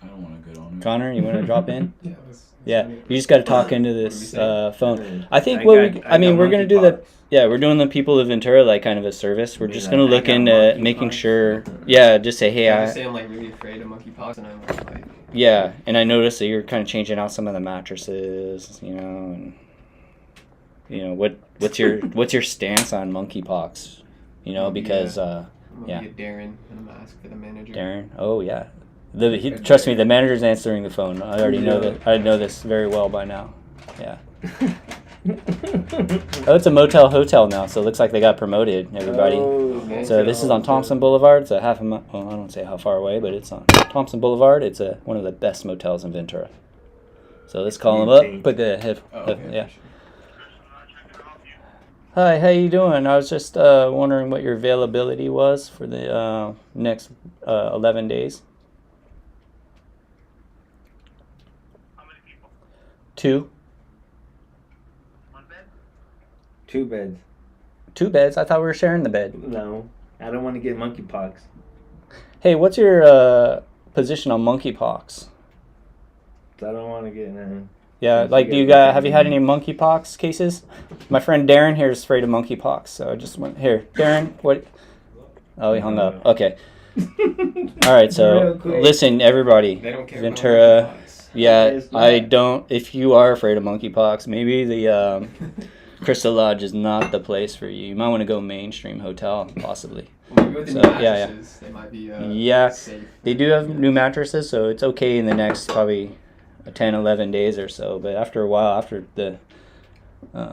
I don't want to get on it. Connor, you want to drop in? Yeah, let's Yeah, do it. you just got to talk into this phone. I think we're going to do the. we're doing the people of Ventura like kind of a service. We're Be just like, going to I look got into monkeypox. making sure. Yeah, just say, hey, I just say I'm like really afraid of monkeypox, and I'm like, yeah, and I noticed that you're kind of changing out some of the mattresses, and what's your stance on monkeypox? Because I'm gonna Yeah. get Darren and I'm gonna ask for the manager. Darren, oh yeah, trust me, the manager's answering the phone. I already know that. I know this very well by now. Yeah. Oh, it's a motel hotel now, so it looks like they got promoted. Everybody. Oh, So this is on Thompson Boulevard. It's a half a mile. Well, I don't say how far away, but it's on Thompson Boulevard. It's one of the best motels in Ventura. So let's call him up. Put the head. Yeah. Hi, how you doing? I was just wondering what your availability was for the next 11 days. How many people? 2. One bed? 2 beds. 2 beds. I thought we were sharing the bed. No, I don't want to get monkeypox. Hey, what's your position on monkeypox? I don't want to get none. Yeah, Since like, you do you guys- have you had any monkeypox cases? My friend Darren here is afraid of monkeypox, so I just went here. Darren, what? Oh, he hung up. Okay. All right. So Real quick. listen, everybody. They don't care Ventura. about monkeypox. Yeah, It's not. I don't. If you are afraid of monkeypox, maybe the Crystal Lodge is not the place for you. You might want to go mainstream hotel, possibly. Maybe with the So, new yeah. mattresses, they might be Yeah. safe. They do have new mattresses, so it's okay in the next probably 10, 11 days or so. But after a while, after the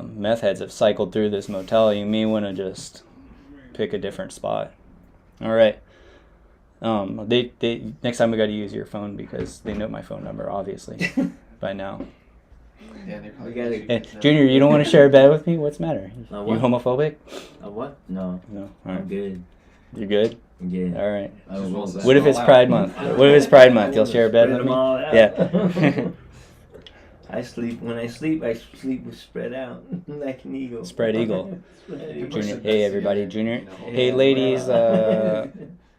meth heads have cycled through this motel, you may want to just pick a different spot. All right. They next time we got to use your phone because they know my phone number, obviously, by now. Yeah, they probably We gotta- shoot Hey, us now. Junior, you don't want to share a bed with me? What's the matter? A You what? homophobic? A what? No, No. All I'm right. good. You're good? Yeah. All right. I don't know that. What if it's Pride Month? What if it's Pride Month? You'll share a bed Spread with them me? all out. Yeah. I sleep with spread out like an eagle. Spread eagle. Spread eagle. Junior. Push Hey, it everybody. together, Junior. you know. Hey, ladies. Are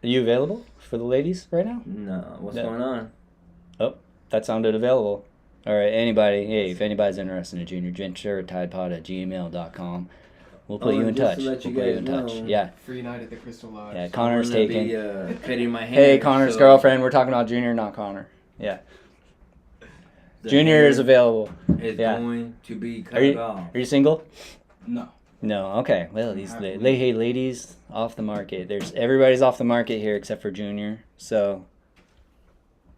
you available for the ladies right now? No, what's No. going on? That sounded available. All right, anybody, hey, if anybody's interested in Junior, VenturaTidePod@gmail.com. We'll put Oh, you in and just touch. to let you We'll put you guys in touch. know- Yeah. Free night at the Crystal Lodge. Yeah, Connor's I'm gonna taken. be, cutting my hair. Hey, Connor's so girlfriend. We're talking about Junior, not Connor. Yeah. the Junior hair is available. is Yeah. going to be cut Are you, off. are you single? No. No. Okay. Well, these Happily. hey ladies off the market. Everybody's off the market here except for Junior. So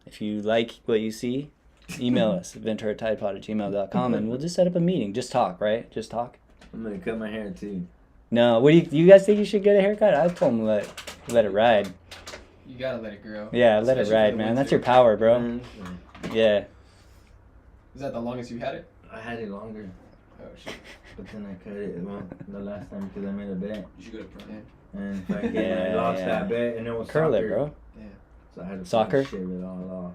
if you like what you see, email us at venturatidepod@gmail.com and we'll just set up a meeting. Just talk, right? Just talk. I'm gonna cut my hair too. No. What do you guys think you should get a haircut? I told them let it ride. You gotta let it grow. Yeah, let it Especially for ride, the man. winter. That's your power, bro. Mm, Yeah. Is that the longest you had it? I had it longer, Oh shit. but then I cut it the last time because I made a bet. You should get a perm. And fucking Yeah, I lost yeah. that bet, and it was Curl soccer, it, bro. So I had to Soccer? fucking shave it all off.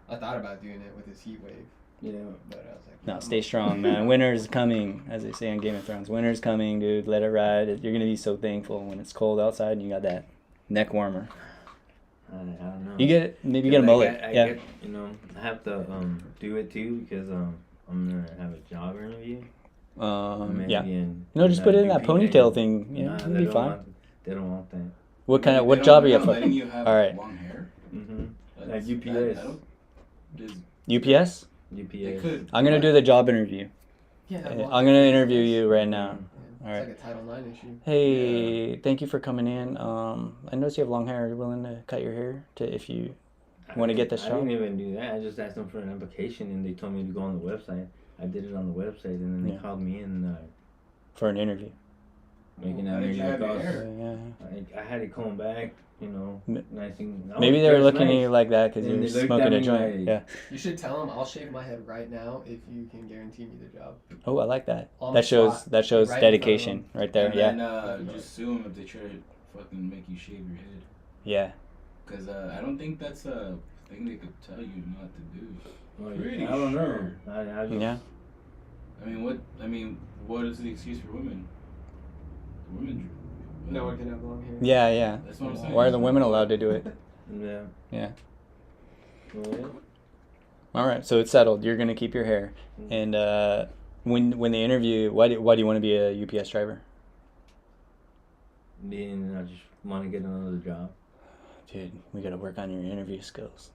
I thought about doing it with this heat wave, Yeah. but I was like, No, stay strong, man. Winter's coming, as they say on Game of Thrones. Winter's coming, dude. Let it ride. You're gonna be so thankful when it's cold outside and you got that neck warmer. I don't know. You maybe get a mullet. I Yeah. get, I have to do it too because I'm gonna have a job interview. Maybe Yeah. in, No, just put it in that UPS. ponytail thing. Yeah, Nah, it'll they be don't fine. want- they don't want that. What kind of They what don't- job are they're you not letting you have All right. long hair. Mm-hmm. Like That's- UPS. I don't- there's- UPS? They UPS. could. I'm gonna do the job interview. yeah, I'm gonna interview you right now. It's All right. like a Title IX issue. Hey, thank you for coming in. I noticed you have long hair. Are you willing to cut your hair if you wanna get this I job? didn't even do that. I just asked them for an application and they told me to go on the website. I did it on the website and then they Yeah. called me in for an interview? making How that did you have your hair? Yeah. I had it combed back, M- nice and. I Maybe was they were dressed looking at nice. you like that because And you were they looked smoking at a me joint. like- Yeah. You should tell them I'll shave my head right now if you can guarantee me the job. Oh, I like that. On That the shows spot, that shows right in front of dedication right there. And Yeah. then just sue them if they try to fucking make you shave your head. Yeah. Because I don't think that's a thing they could tell you not to do. Well, Pretty I don't know. sure. I just, Yeah. What is the excuse for women? Women. No one can have long hair. Yeah, yeah. That's what I'm saying. Why are the women allowed to do it? Yeah. Yeah. Well, All right, so it's settled. You're gonna keep your hair, and when they interview, why do you want to be a UPS driver? being I just want to get another job. Dude, we gotta work on your interview skills.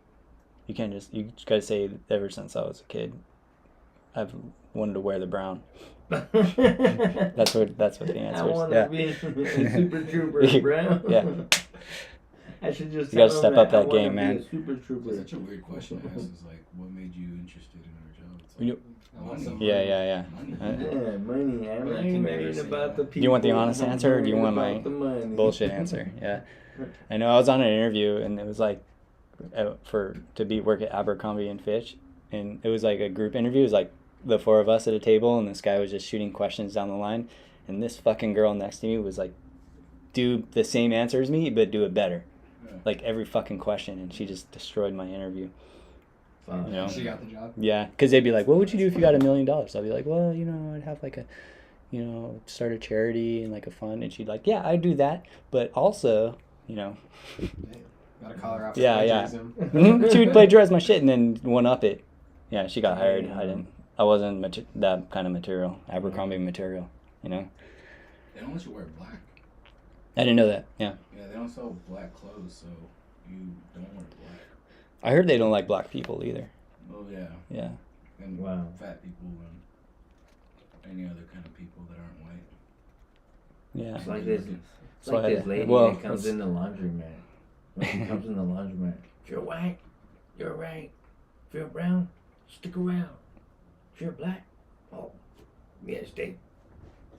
You just gotta say ever since I was a kid, I've wanted to wear the brown. That's what the answer I is. want Yeah. to be a super trooper, bro. Yeah. I should just. You gotta tell step them up that I wanna game, be man. A super trooper. It's such a weird question to ask. Is like, what made you interested in our job? It's You- I want some Yeah. money. Yeah, money. I'm But not I can never worried say about that. the people. Do you want the honest I'm answer, or do you worried want my about the money. bullshit answer? Yeah. I know I was on an interview and it was like work at Abercrombie and Fitch, and it was like a group interview. It was like the four of us at a table, and this guy was just shooting questions down the line, and this fucking girl next to me was like, do the same answer as me, but do it better. Yeah. Like every fucking question, and she just destroyed my interview. Fuck. You know? She got the job. Yeah, because they'd be like, what would you do if you got $1 million? I'd be like, well, I'd have like start a charity and like a fund. And she'd like, yeah, I'd do that. But also, Damn. Gotta call her out for Yeah, yeah. plagiarism. she would plagiarize my shit and then one up it. Yeah, she got hired. I wasn't that kind of material, Abercrombie material, They don't let you wear black. I didn't know that, yeah. Yeah, they don't sell black clothes, so you don't wear black. I heard they don't like black people either. Oh yeah, Yeah. and Wow. fat people and any other kind of people that aren't white. Yeah. It's like this. It's So like I- this lady well, that comes let's- in the laundromat. When she comes in the laundromat, if you're white, you're right. If you're brown, stick around. If you're black, oh, yeah, stay.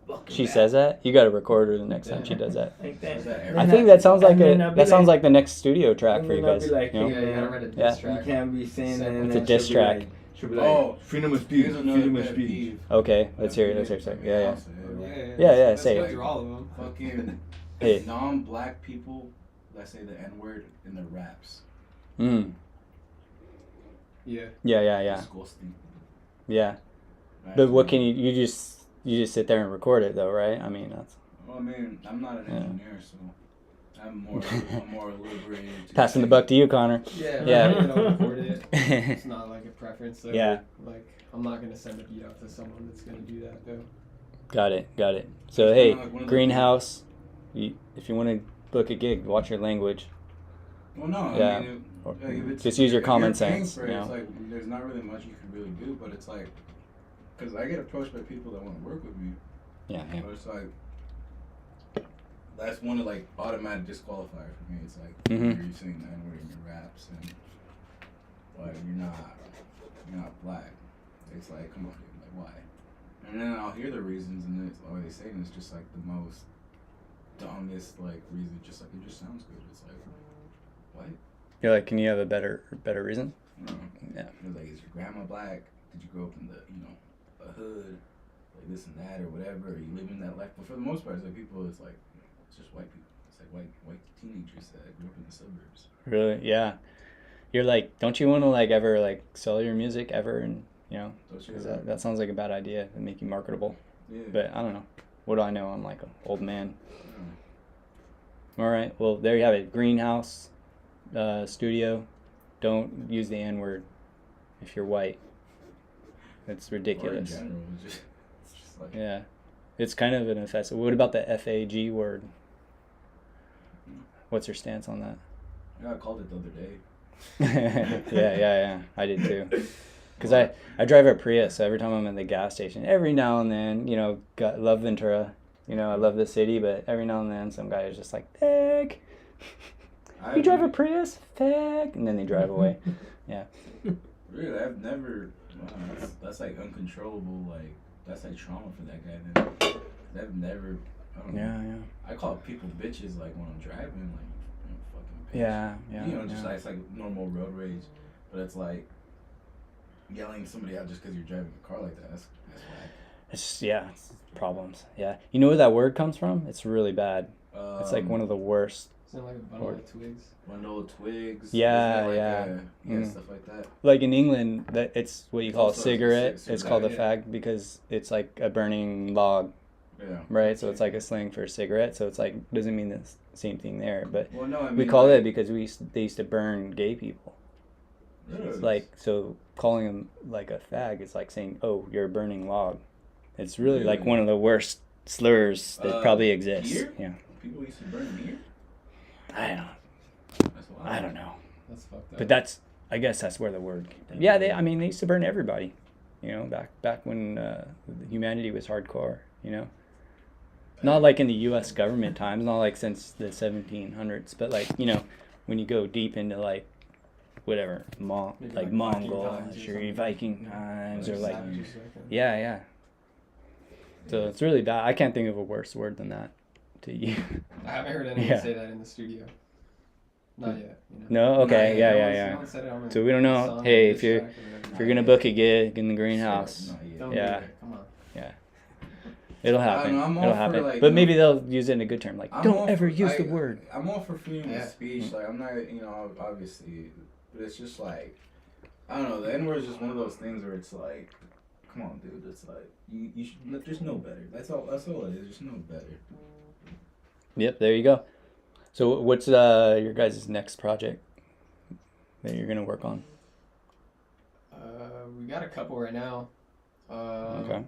fucking She back. says that? You gotta record her the next time she does that. Like that. Is that Then I think that sounds like and then I'll be the next studio track and for you then I'll guys. be like, you know? Yeah, you gotta write a diss Yeah. You track. can't be saying that. and It's a then diss she'll be track. like- She'll be like, Oh, freedom of speech. here's another Freedom of pet speech. peeve. Okay, let's hear it. Yeah. I'll say it. Yeah, say Let's it. go through all of them. Fucking Hey. non-black people that say the N-word in their raps. Mm. Yeah. Yeah. Disgusting. Yeah. But what can you just sit there and record it though, right? I mean, that's Well, I mean, I'm not an Yeah. engineer, so I'm more liberated. To passing the buck to you, Connor. Yeah. Yeah. Right, I'll record it. It's not like a preference. So Yeah. Like, I'm not gonna send a beat out to someone that's gonna do that though. Got it. So It's hey, kinda like one of the Greenhouse, if you want to book a gig, watch your language. Well, no, Yeah. I mean, if it's, Just use your if common you're paying sense, for it, you know? it's like there's not really much you can really do, but it's like, because I get approached by people that want to work with me, Yeah. but it's like that's one of like automatic disqualifier for me. It's like Mhm. you're saying the N-word in your raps and like you're not black. It's like, come on, dude, like why? And then I'll hear the reasons, and then it's all they say, and it's just like the most dumbest like reason. Just like it just sounds good. It's like, what? You're like, can you have a better reason? No. Yeah. It was like, is your grandma black? Did you grow up in the a hood, like this and that or whatever? Are you living that life? But for the most part, it's like people. It's like it's just white people. It's like white teenagers that grew up in the suburbs. Really? Yeah. You're like, don't you want to like ever like sell your music ever, and you know, because that sounds like a bad idea to make you marketable. Yeah. But I don't know. What do I know? I'm like an old man. All right. Well, there you have it. Greenhouse studio. Don't use the N-word if you're white. It's ridiculous. Or in general, it's just like Yeah. It's kind of an offensive. What about the FAG word? What's your stance on that? yeah, I called it the other day. yeah. I did too. Because I drive a Prius, so every time I'm in the gas station, every now and then, you know, love Ventura. You know, I love the city, but every now and then some guy is just like, fag. You drive a Prius? Fag. And then they drive away. Yeah. Really, I've never. Wow, that's like uncontrollable. Like that's like trauma for that guy. Then I've never. I don't know. Yeah. I call people bitches like when I'm driving, like fucking bitch. Yeah. You know, just like it's like normal road rage, but it's like yelling somebody out just because you're driving a car like that. That's whack. It's problems. Yeah. You know where that word comes from? It's really bad. It's like one of the worst. Isn't it like a bundle of twigs? Bundle of twigs. Yeah, isn't it like Mm. stuff like that. Like in England, that it's what you It's call a also a cigarette. cigarette, It's called a yeah. fag because it's like a burning log, Yeah. right? So it's like a slang for a cigarette. So it's like doesn't mean the same thing there, but Well, no, I mean, we call like, it because they used to burn gay people. Really? It's like, so calling them like a fag is like saying, oh, you're a burning log. It's really like Really? one of the worst slurs that probably exists. here? Yeah. People used to burn here. That's wild. I don't know. That's fucked up. But I guess that's where the word came from. Yeah, they used to burn everybody, you know, back when humanity was hardcore, you know. Not like in the U.S. government times, not like since the 1700s, but like, you know, when you go deep into like, whatever, Maybe like like Mongol, Viking times or or something. Viking times, or like, Savages like that. yeah. So it's really bad. I can't think of a worse word than that to you. I haven't heard anyone Yeah. say that in the studio. Not yet. You know? No? Okay, Yeah, yeah. No one said it on So we don't know. song or Hey, diss if you're track or whatever. If you're gonna book a gig in the greenhouse, Not yet. Don't Yeah. do it. Come on. it'll happen. I don't know, I'm It'll all for, happen. like, But you maybe know, they'll use it in a good term, like I'm don't all ever for- use the I- word. I'm all for freedom Yeah. of speech. Like I'm not, you know, obviously, but it's just like I don't know. The N-word is just one of those things where it's like, come on, dude. It's like you should just know better. That's all it is. Just know better. Yep, there you go. So what's your guys' next project that you're gonna work on? We got a couple right now. Okay.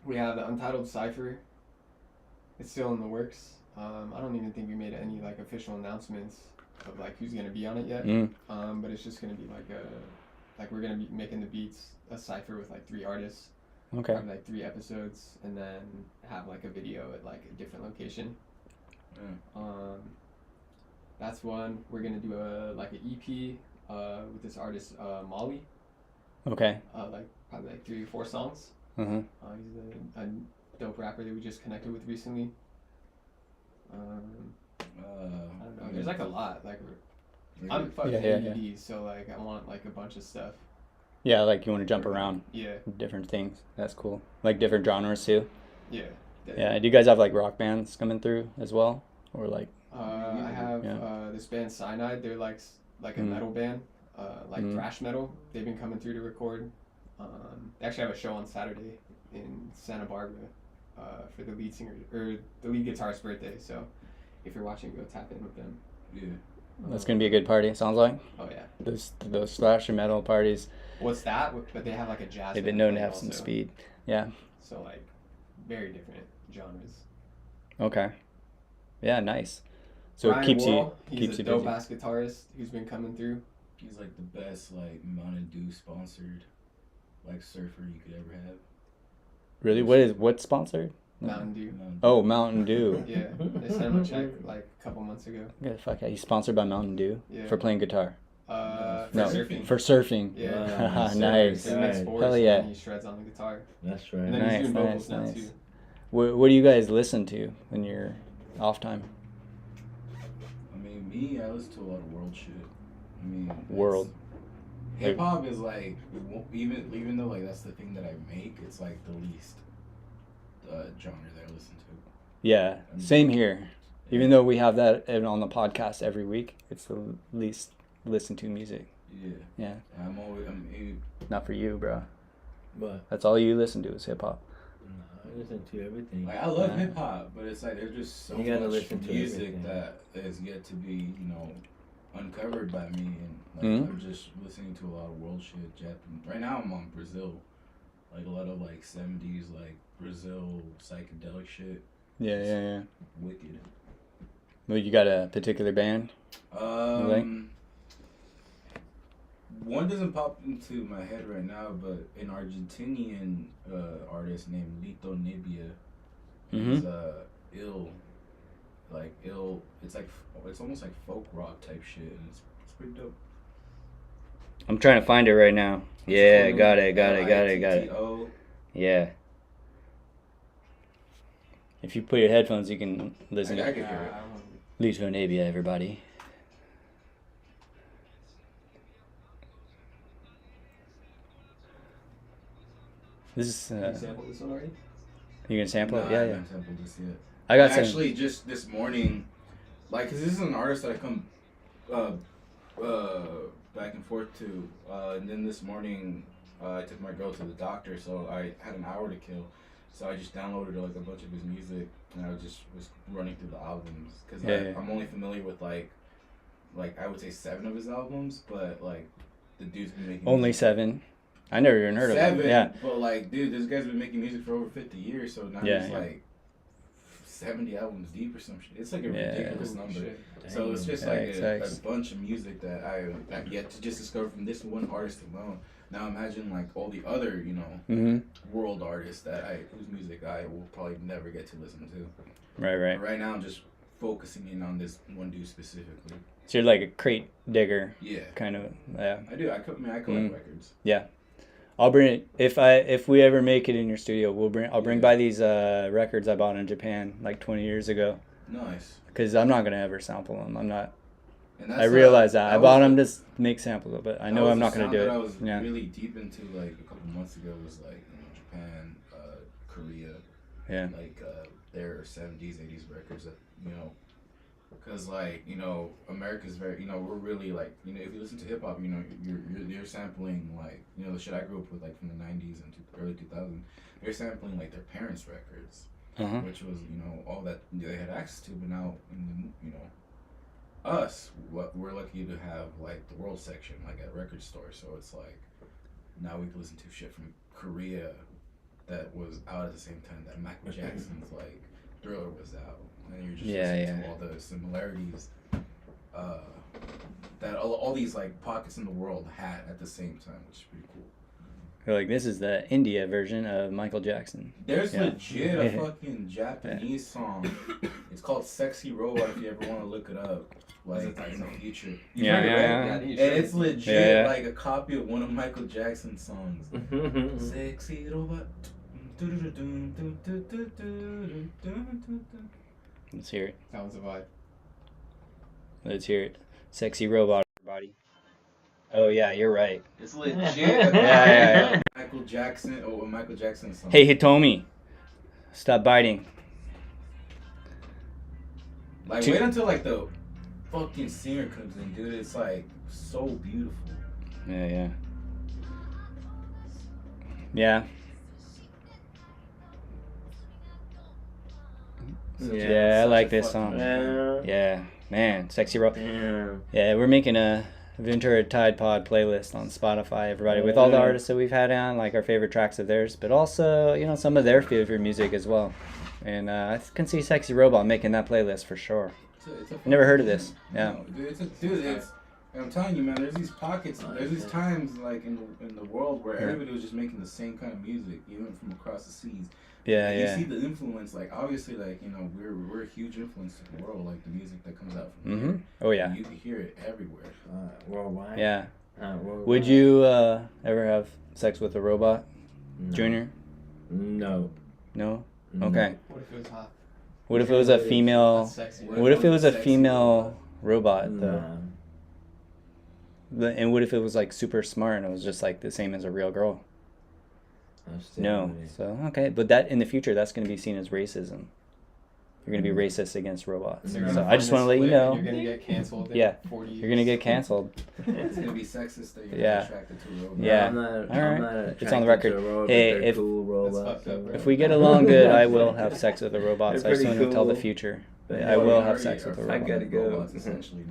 We have the Untitled Cipher. It's still in the works. I don't even think we made any like official announcements of like who's gonna be on it yet. Mm. But it's just gonna be like we're gonna be making the beats, a cipher with like 3 artists. Okay. Have like 3 episodes, and then have like a video at like a different location. Yeah. That's one. We're gonna do an EP with this artist Molly. Okay. Like probably like 3 or 4 songs. Uh-huh. He's a dope rapper that we just connected with recently. I don't know. There's like a lot. Like I'm fucking Yeah. ADD, so like I want like a bunch of stuff. Yeah, like you want to jump around Yeah. different things. That's cool. Like different genres too. Yeah. Yeah. Do you guys have like rock bands coming through as well, or like? I have this band Cyanide. They're like a metal band, like thrash metal. They've been coming through to record. They actually have a show on Saturday in Santa Barbara for the lead singer or the lead guitarist's birthday. So if you're watching, go tap in with them. Yeah. That's gonna be a good party. It sounds like Oh yeah. those thrash and metal parties. What's that? But they have like a jazz. They've been band known to playing have some also. speed. Yeah. So like, very different genres. Okay. Yeah, nice. So Brian it keeps Wall, you he's keeps a you dope busy. ass guitarist who's been coming through. He's like the best like Mountain Dew sponsored like surfer you could ever have. Really? What's sponsored? Mountain Dew. Oh, Mountain Dew. Yeah, they sent him a check like a couple months ago. Get the fuck out. He's sponsored by Mountain Dew Yeah. for playing guitar. For No, surfing. for surfing. Yeah. Wow. Nice. He makes Right. boards Hell yeah. and he shreds on the guitar. That's And right. then Nice, he's doing nice, vocals now nice. too. What do you guys listen to when you're off time? I mean, me, I listen to a lot of world shit. I mean, World. Hip hop is like even though like that's the thing that I make, it's like the least genre that I listen to. Yeah, same here. Even though we have that on the podcast every week, it's the least listened to music. Yeah. Yeah. I'm Not for you, bro. But That's all you listen to is hip hop. I listen to everything. like I love Yeah. hip hop, but it's like there's just so You gotta much listen to music everything. that is yet to be uncovered by me, and like Mhm. I'm just listening to a lot of world shit. Japan. Right now I'm on Brazil, like a lot of like 70s like Brazil psychedelic shit. Yeah. Wicked. Well, you got a particular band? like? One doesn't pop into my head right now, but an Argentinian artist named Lito Nebbia. He's ill. It's almost like folk rock type shit, and it's pretty dope. I'm trying to find it right now. Yeah, got it. Litto. Yeah. If you put your headphones, you can listen I to can hear it. Lito Nebbia, everybody. This is Can you sample this one already? you gonna sample No, it? I Yeah. haven't sampled this yet. I got some. Actually, just this morning, like, cause this is an artist that I come back and forth to, and then this morning I took my girl to the doctor, so I had an hour to kill, so I just downloaded like a bunch of his music, and I was running through the albums, cause Yeah. I'm only familiar with like I would say 7 of his albums, but like the dude's been making Only music 7. I never even heard of 7, him. Yeah. but like, dude, this guy's been making music for over 50 years, so now Yeah, he's yeah. like 70 albums deep or some shit. It's like a Yeah. ridiculous Holy number. shit. So it's just Yeah, like exactly. a bunch of music that I've yet to just discover from this one artist alone. Now imagine like all the other, world artists whose music I will probably never get to listen to. Right. But right now I'm just focusing in on this one dude specifically. So you're like a crate digger, Yeah. kind of. Yeah. I do. I collect records. I'll bring it if we ever make it in your studio. I'll bring by these records I bought in Japan like 20 years ago. Nice. Because I'm not gonna ever sample them. I'm not. And I realize that. I was bought the- them to make samples, but I know I'm not gonna sound do that it. I was Yeah. really deep into like a couple months ago was like Japan, Korea, Yeah. like their 70s, 80s records that because like America's very we're really like if you listen to hip hop you're sampling like the shit I grew up with like from the 90s and early 2000s. They're sampling like their parents' records, which was all that they had access to, but now us we're lucky to have like the world section like at record stores, so it's like now we can listen to shit from Korea that was out at the same time that Michael Jackson's like Thriller was out, and you're just listening to all the similarities that all these like pockets in the world had at the same time, which is pretty cool. You're like, this is the India version of Michael Jackson. There's Yeah. legit a fucking Japanese song. It's called "Sexy Robot." If you ever want to look it up, like in the future. You've Yeah, heard it, yeah, right? yeah. I think you And should. it's legit Yeah. like a copy of one of Michael Jackson's songs. Sexy robot. Let's hear it. That was a vibe. Let's hear it. Sexy robot, everybody. Oh yeah, you're right. It's legit. Yeah. Michael Jackson. Oh, a Michael Jackson song. Hey Hitomi, stop biting. Like wait until like the fucking singer comes in, dude. It's like so beautiful. Yeah. Yeah. Yeah, I like this song. Yeah. Yeah, man, sexy robot. Yeah. Yeah, we're making a Ventura Tide Pod playlist on Spotify, everybody, with all the artists that we've had on, like our favorite tracks of theirs, but also, you know, some of their favorite music as well. And I can see Sexy Robot making that playlist for sure. Never heard of this. Yeah. No, dude, I'm telling you, man. There's these pockets. There's these times, like in the world, where everybody was just making the same kind of music, even from across the seas. Yeah, you yeah. see the influence, like obviously, like, you know, we're a huge influence to the world, like the music that comes out from Mm-hmm. here. Oh yeah. You can hear it everywhere. Worldwide. Yeah. Worldwide. Would you ever have sex with a robot, No. Junior? No. No. No. Okay. What if it was hot? What if it was a female? That's sexy. What if it was a female robot though? Nah. And what if it was like super smart and it was just like the same as a real girl? I'm still No. with it. So okay, but that in the future that's going to be seen as racism. You're going to be racist against robots. You're So gonna I just want to let you know. You're gonna get canceled. In Yeah. 40 years. You're going to get canceled. It's gonna be sexist that you're Yeah. attracted to a robot. Yeah. I'm not, All I'm right. not It's on the attracted record. to a robot, Hey, they're if- cool robots, fucked up, bro. If we get along good, I will have sex with a robot. So I They're just want to pretty tell the cool. future. But Yeah, I we will already have sex with a are I robot. gotta go. robots, essentially,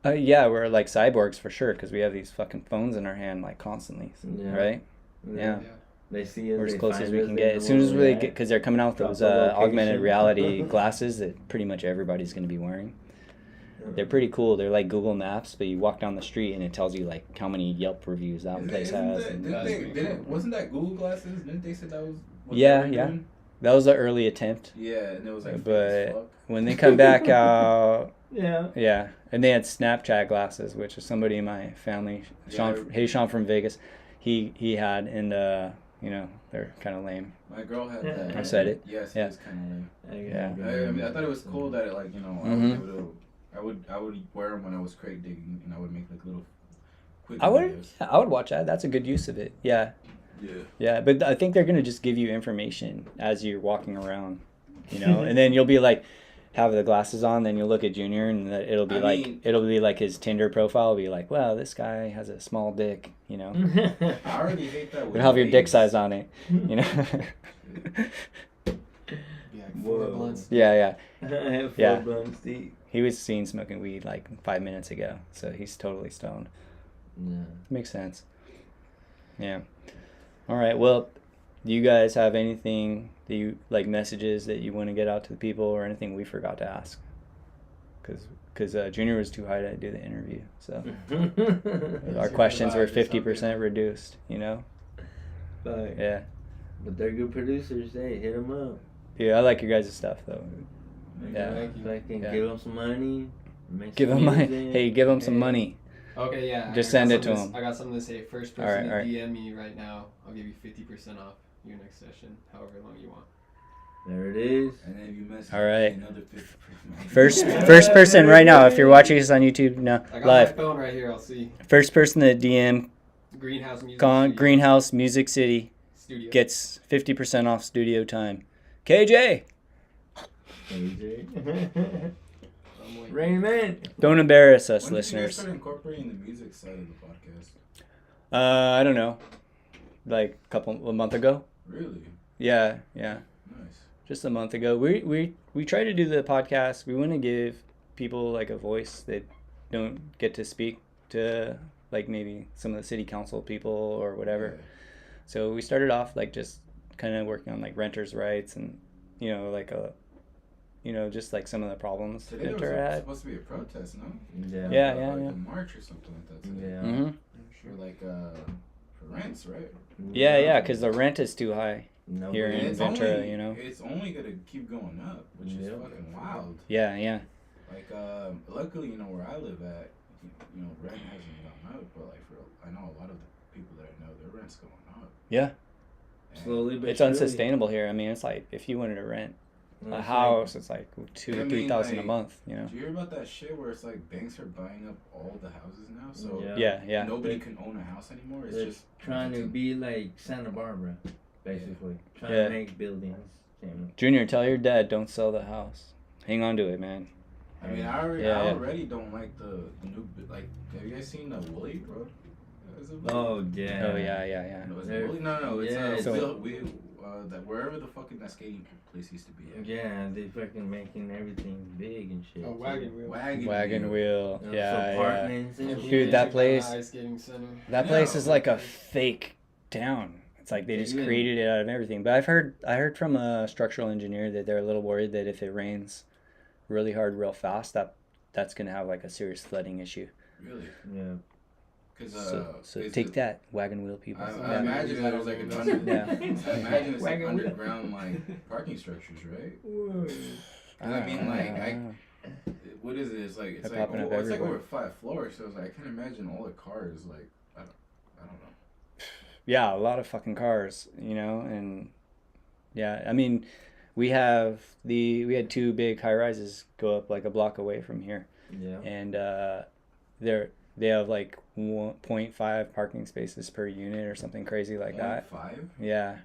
no? Yeah, we're like cyborgs for sure because we have these fucking phones in our hand like constantly, Yeah. right? Yeah. Yeah. They see us. We're as they close find as we us, can they get. know As soon as where we we're get, at. because they're coming out with Drop those the location. augmented reality glasses that pretty much everybody's going to be wearing. They're pretty cool. They're like Google Maps, but you walk down the street and it tells you like how many Yelp reviews that place has. And Wasn't that Google Glasses? Didn't they say that was what Yeah, they were yeah. doing? that was the early attempt. Yeah, and it was like But- fake as fuck. When they come back out, Yeah. yeah, and they had Snapchat glasses, which is somebody in my family, Sean. Yeah. Hey, Sean from Vegas, he had, and you know, they're kind of lame. My girl had Yeah. that. I said it. Yes, Yeah. it was kind of lame. Yeah. I mean, I thought it was cool that, like, you know, Mhm. I was able to. I would wear them when I was crate digging, and I would make like little quick I would, videos. yeah, I would watch that. That's a good use of it. Yeah, Yeah. yeah. But I think they're gonna just give you information as you're walking around, you know, and then you'll be like, have the glasses on, then you'll look at Junior, and it'll be it'll be like his Tinder profile will be like, wow, this guy has a small dick, you know. I already hate that. It'll have your dick size on it, you know. Yeah, 4 Whoa. blunts. Yeah. I have 4 Yeah. blunts deep. He was seen smoking weed like 5 minutes ago, so he's totally stoned. Yeah. Makes sense. Yeah. All right. Well, do you guys have anything that you like messages that you want to get out to the people, or anything we forgot to ask? Because Junior was too high to do the interview, so our questions were 50% reduced. You know. But, Yeah. but they're good producers. Hey, hit them up. Yeah, I like your guys' stuff though. Yeah. Thank you. Fucking Yeah. give them some money. Make Give some them money. music. Hey, give them some Hey. money. Okay, yeah. Just I got send it to something him. I got something to say. First person Alright, to alright. DM me right now, I'll give you 50% off your next session, however long you want. There it is. And then if you mess All right. another 50%. First person right now. If you're watching us on YouTube, no I got live. my phone right here. I'll see. First person to DM Greenhouse Music Studio. Greenhouse Music City Studio. gets 50% off studio time. KJ, AJ. I'm waiting. Raymond. don't embarrass us, When did you guys listeners. start incorporating the music side of the podcast? I don't know, like a month ago. Really? Yeah, Nice. just a month ago. We try to do the podcast. We want to give people like a voice that don't get to speak to, like maybe some of the city council people or whatever. So we started off like just kind of working on like renters' rights and, you know, like just like some of the problems Today there was Ventura had. supposed to be a protest, no? Yeah. Yeah, Like yeah. a march or something like that today. Yeah. Mm-hmm. For like for rents, right? Yeah, because the rent is too high. No, Here but in it's Ventura, only, you know? It's only gonna keep going up, which is Yeah. fucking wild. Yeah. Like, luckily, you know, where I live at, you know, rent hasn't gone up, but like I know a lot of the people that I know, their rent's going up. Yeah. And slowly but It's surely. unsustainable here. I mean, it's like if you wanted to rent It's a like- house, it's like I $2,000 to mean, $3,000 a like, month, you know? Did you hear about that shit where it's like banks are buying up all the houses now? So Yeah. nobody can own a house anymore. It's They're just trying to be like Santa Barbara, basically. Trying Yeah. to make buildings. Junior, tell your dad don't sell the house. Hang on to it, man. I mean, I already don't like the new, like, have you guys seen the Woolly, bro? Is it Woolly? Oh yeah. Oh, yeah. No, is They're- it Woolly? No, it's yeah, so- we that wherever the fucking that skating place used to be. At. Yeah, they fucking making everything big and shit. Oh, Wagon Wheel. Wagon Wheel. You know, Yeah, apartments Yeah, and we Dude, shit. that took down place- the ice skating center. That place Yeah, is like a okay. fake town. It's like they just Even- created it out of everything. But I heard from a structural engineer that they're a little worried that if it rains really hard, real fast, that's gonna have like a serious flooding issue. Really? Yeah. Because So is take it- that, Wagon Wheel people. I Yeah. imagine that was like an Yeah. I imagine it's like Wagon wheel. underground like parking structures, right? Whoa. 'Cause I mean, like, I don't know. what is it? It's like They're popping up it's like everywhere. over 5 floors. So it's like I can't imagine all the cars. Like I don't know. Yeah, a lot of fucking cars, you know, and yeah, I mean, we had 2 big high rises go up like a block away from here, Yeah. and they have like 1.5 parking spaces per unit or something crazy like that. 5? Yeah,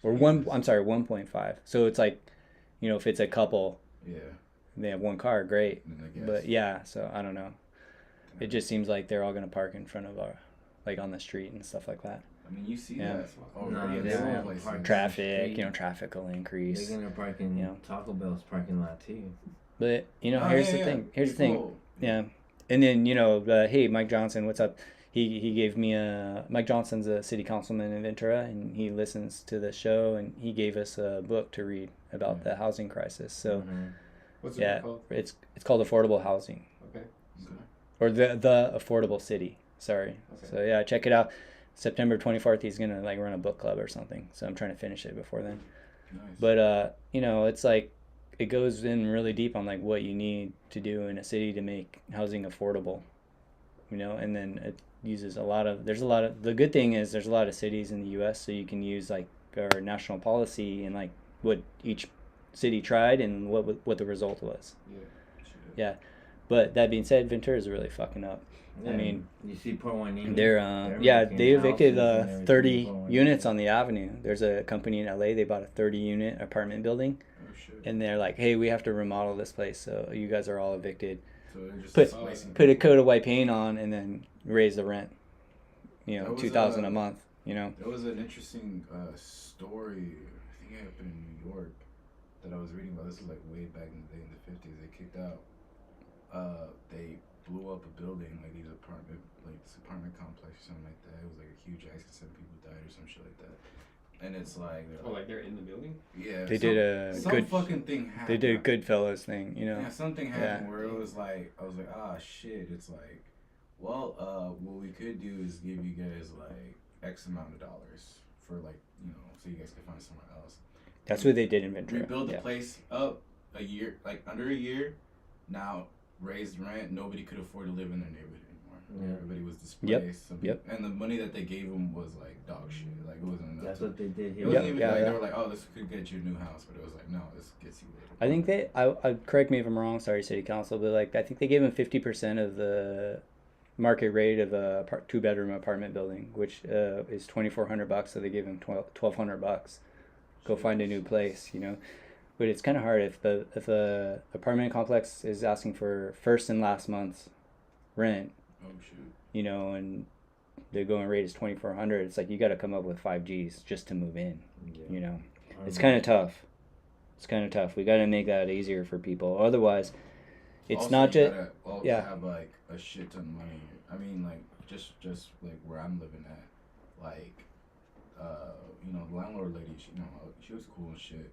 or 1.5. So it's like, you know, if it's a couple, Yeah. they have 1 car, great. Then I guess. But yeah, so I don't know. It just seems like they're all gonna park in front of our, like on the street and stuff like that. I mean, you see Yeah. that No, already they in some won't places. park Traffic, you know, traffic will increase. They're gonna park in You know. Taco Bell's parking lot too. But you know, Oh, here's yeah, the yeah. thing. Here's the Pretty thing. cool. Yeah, and then you know, hey, Mike Johnson, what's up? He gave me a Mike Johnson's a city councilman in Ventura, and he listens to the show, and he gave us a book to read about the housing crisis. So Mhm. What's it yeah, called? it's called Affordable Housing, Okay. Okay. or the Affordable City. Sorry. Okay. So yeah, check it out. September 24th, he's gonna like run a book club or something. So I'm trying to finish it before then. Nice. But you know, it's like it goes in really deep on like what you need to do in a city to make housing affordable. You know, and then it uses the good thing is there's a lot of cities in the US, so you can use like our national policy and like what each city tried and what the result was. Yeah. Yeah. But that being said, Ventura is really fucking up. Yeah, mean, you see Port Juanita. They're making they evicted houses and everything 30 in Port Juanita. units on the avenue. There's a company in LA, they bought a 30 unit apartment building, Oh shit. and they're like, "Hey, we have to remodel this place, so you guys are all evicted. So they're just Put displacing put a people. coat of white paint on and then raise the rent. You know, That was, 2,000 a month, you know." There was an interesting story. I think it happened in New York that I was reading about. This was like way back in the day in the 50s. They kicked out. They blew up a building, like this apartment complex or something like that. It was like a huge accident. Some people died or some shit like that. And it's like, Oh, like they're in the building? yeah, They did a some good fucking thing happened. They did a Goodfellas thing, you know. Yeah, something happened Yeah. where it was like, I was like, ah, shit. It's like, well, what we could do is give you guys like X amount of dollars for like, you know, so you guys can find somewhere else. That's what they did in Ventura. Rebuild the Yeah. place up a year, like under a year. Now raised rent. Nobody could afford to live in their neighborhood anymore. Yeah. Everybody was displaced. Some Yep. And the money that they gave them was like dog shit. Like it wasn't enough. That's to- what they did it here. wasn't Yep, even yeah, like yeah. they were like, oh, this could get you a new house, but it was like, no, this gets you. I think I correct me if I'm wrong, sorry, city council, but like I think they gave them 50% of the market rate of a 2-bedroom apartment building, which is $2,400. So they gave them $1,200. Go find a new place, you know. But it's kind of hard if the apartment complex is asking for first and last month's rent, Oh shoot. you know, and the going rate is 2,400. It's like you got to come up with 5 G's just to move in, you know. It's kind of tough. It's kind of tough. We got to make that easier for people. Otherwise, it's Also, not you just gotta also yeah. have like a shit ton of money. I mean, like just like where I'm living at, like, you know, the landlord lady, she was cool and shit.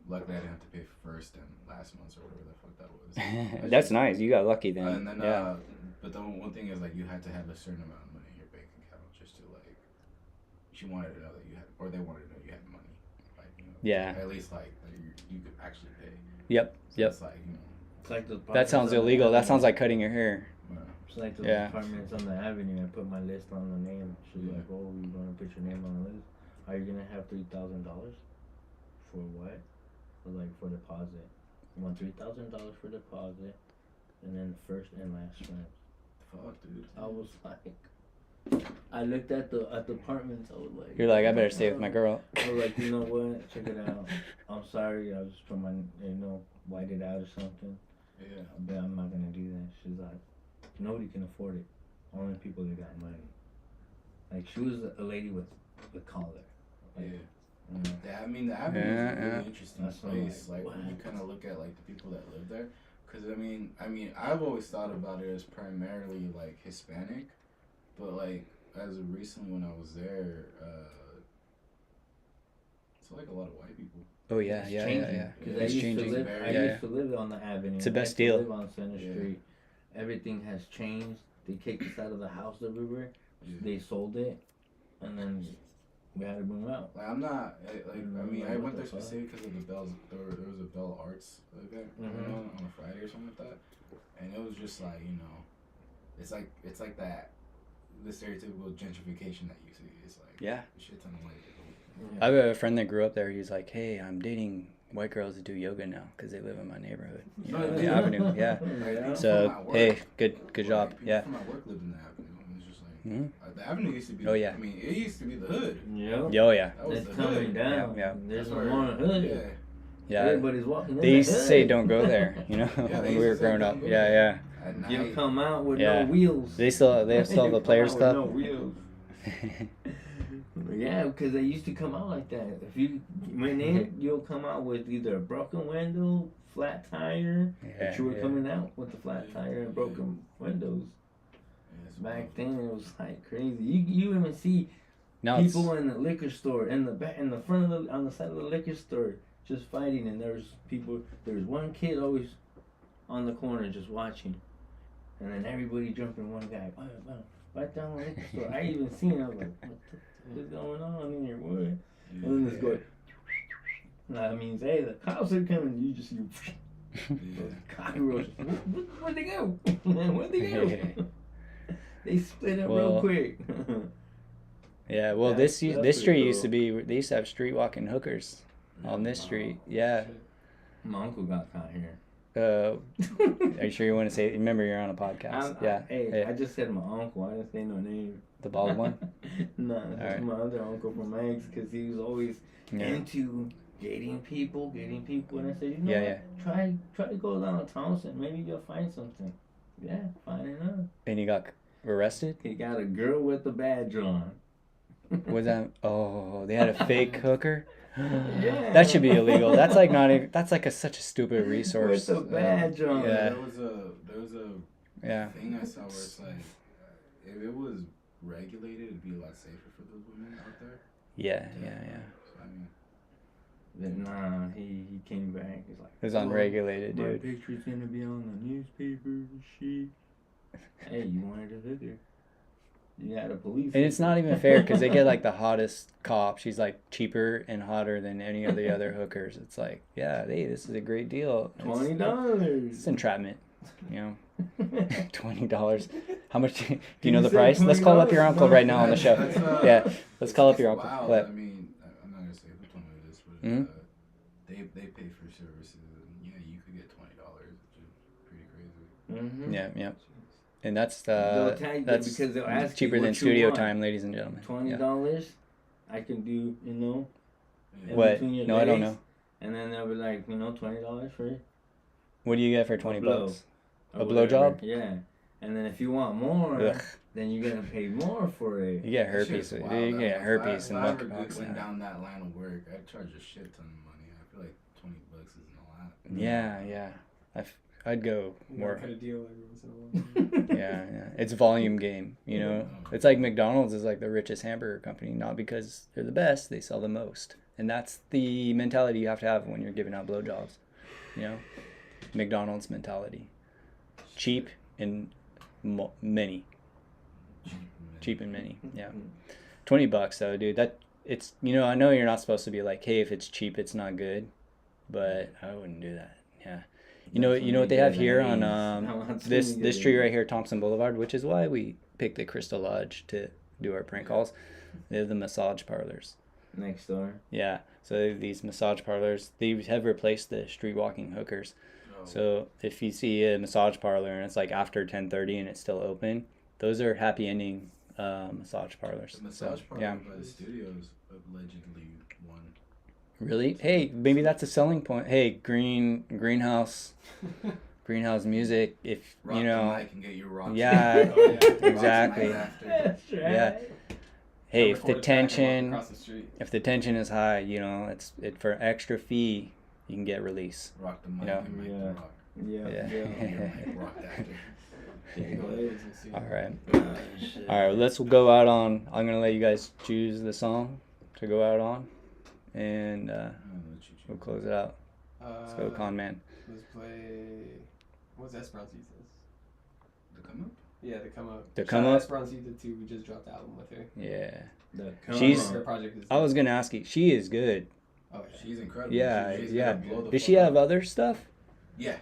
Luckily I didn't have to pay for first and last month's or whatever the fuck that was. That's nice. You got lucky then. And then, yeah. but the one thing is like you had to have a certain amount of money in your bank account just to like. She wanted to know that you had, or they wanted to know you had money, like you know. Yeah. At least like that you could actually pay. Yep. So Yep. It's like you know. It's like the That sounds apartments on the illegal. That avenue. sounds like cutting your hair. It's like those Yeah. apartments on the avenue. I put my list on the name. She's Yeah. like, "Oh, you gonna put your name on the list? Are you gonna have $3,000 for what? For like for deposit? You want $3,000 for deposit, and then first and last rent." Fuck, dude. I was like, I looked at the apartments. I was like, You're like, I better stay with my girl. I was like, you know what? Check it out. I'm sorry. I was just put my, white it out or something. Yeah. But I'm not gonna do that. She's like, nobody can afford it. Only people that got money. Like she was a lady with collar. Like, Yeah. Yeah, I mean, the Avenue is a really interesting That's place. like, Like when you kind of look at like the people that live there, because I mean, I've always thought about it as primarily like Hispanic, but like as of recently when I was there, it's like a lot of white people. Oh yeah, It's yeah, changing. yeah, yeah. Because It's I changing. used to live on the Avenue. It's the I best used to deal. live on Center Yeah. Street. Everything has changed. They kicked us out of the house that we were. Yeah. They sold it, and then we had to move out. Like I'm not I What went the there fuck? specifically because of the Bells. There was a Bell Arts event going on a Friday or something like that, and it was just like it's like that the stereotypical gentrification that you see. It's like Yeah. a shit ton of white people. I have a friend that grew up there. He's like, hey, I'm dating white girls that do yoga now because they live in my neighborhood. You know, the Avenue. Yeah. Like, people So from my work, hey, good job. People Yeah. from my work lived in the Avenue. And it's just like Mhm. the Avenue used to be. Oh, yeah. I mean, it used to be the hood. Yeah. Oh yeah. That was It's the coming hood. down. Yeah. There's That's no where- more hood. Yeah. Yeah. Everybody's walking in They the used to hood. say don't go there. You know, Yeah, when they we used were to say growing up. don't go Yeah, there. yeah. At You night. come out with Yeah. no wheels. They still have the You player come out with stuff. No wheels. Yeah, because they used to come out like that. If you went in, you'll come out with either a broken window, flat tire, Yeah, but you were yeah. coming out with the flat tire and broken windows. Yeah, it's Back wild. then, it was like crazy. You even see Now it's, people in the liquor store in the back, in the front of the on the side of the liquor store just fighting, and there's one kid always on the corner just watching, and then everybody jumping one guy right down the liquor store. I even seen it. I was like, what is going on in here? What? And then this guy. That means, hey, the cops are coming. You just see those cockroaches. Where'd they go? Where'd they go? They split up real Well, quick. yeah. Well, That's this pretty street used to cool. be. They used to have street walking hookers on this street. Yeah. My uncle got caught here. Are you sure you want to say? Remember, you're on a podcast. Yeah. Hey, Yeah. I just said my uncle. I didn't say no name. The bald one. No, that's Alright. my other uncle from Mags, because he was always Yeah. into getting people. And I said, you know Yeah, what? yeah. Try to go down to Thompson. Maybe you'll find something. Yeah, fine enough. And you got arrested. He got a girl with a badge on. Was that? Oh, they had a fake hooker. Yeah. That should be illegal. That's like not even. That's like such a stupid resource. With a badge on. Yeah. There was a Yeah. thing I saw where it's like, if it was regulated, it'd be a lot safer for those women out there. Yeah. So, I mean, But nah, he came back. He's like, It was unregulated, my dude. picture's gonna be on the newspaper and shit. Hey, you wanted a hooker. You got a police. And it's not even fair because they get like the hottest cop. She's like cheaper and hotter than any of the other hookers. It's like, yeah, hey, this is a great deal. It's $20. entrapment, you know. $20. How much? Do you know You the said price? Let's call up your $20? uncle right now on the show. That's, Yeah, let's call up it's your uncle. wild. What? I mean, I'm not gonna say which one it is, but Mhm. they pay for services, and yeah, you could get $20, which is pretty crazy. Mm-hmm. Yeah. And that's They'll tag you that's because they'll ask cheaper you than what you studio want. time, ladies and gentlemen. $20. I can do, in What? between your No, I don't legs, know. And then they'll be like, $20 for it. What do you get for 20 blow. bucks? Or A blow whatever. job? Yeah. And then if you want more, Ugh. then you're gonna pay more for it. You get That herpes. shit's You wild. get herpes If and I ever monkeypox. went now. down that line of work, I'd charge a shit ton of money. I feel like $20 isn't a lot. Yeah. I'd go more. Kind of deal every once in a while. Yeah. It's volume game, you know. It's like McDonald's is like the richest hamburger company, not because they're the best, they sell the most. And that's the mentality you have to have when you're giving out blowjobs. You know? McDonald's mentality. Cheap and many. Cheap and many. Yeah. $20 though, dude. That it's I know you're not supposed to be like, hey, if it's cheap it's not good. But I wouldn't do that. Yeah. You know what they have here on this street right here, Thompson Boulevard, which is why we picked the Crystal Lodge to do our prank calls. They have the massage parlors. Next door. Yeah, so these massage parlors, they have replaced the street walking hookers. Oh. So if you see a massage parlor and it's like after 10:30 and it's still open, those are happy ending massage parlors. The massage So, parlor yeah. by the studios allegedly won. Really? Hey, maybe that's a selling point. Hey, greenhouse music. If Rock the mic and get your rocks. Yeah, Rock the mic exactly. after. That's right. Yeah. hey, Record a track and walk across the street. if the tension is high, you know, it's for extra fee, you can get release. Rock the mic You know? and make the rock. Yeah. Yeah. Mic rock after. All right. Oh, shit. All right, let's go out on. I'm gonna let you guys choose the song to go out on, and I'm gonna let you we'll choose. close it out. Let's go, Con Man. Let's play. What's Esperancetta's? The come up? Yeah, the come up. The Shout Come out Up? Esperancita too. We just dropped the album with her. Yeah, She's. Her project is. I was gonna ask you. She is good. Oh yeah. She's incredible. Yeah, She's yeah. gonna blow the Does she fuck have up. other stuff? Yeah.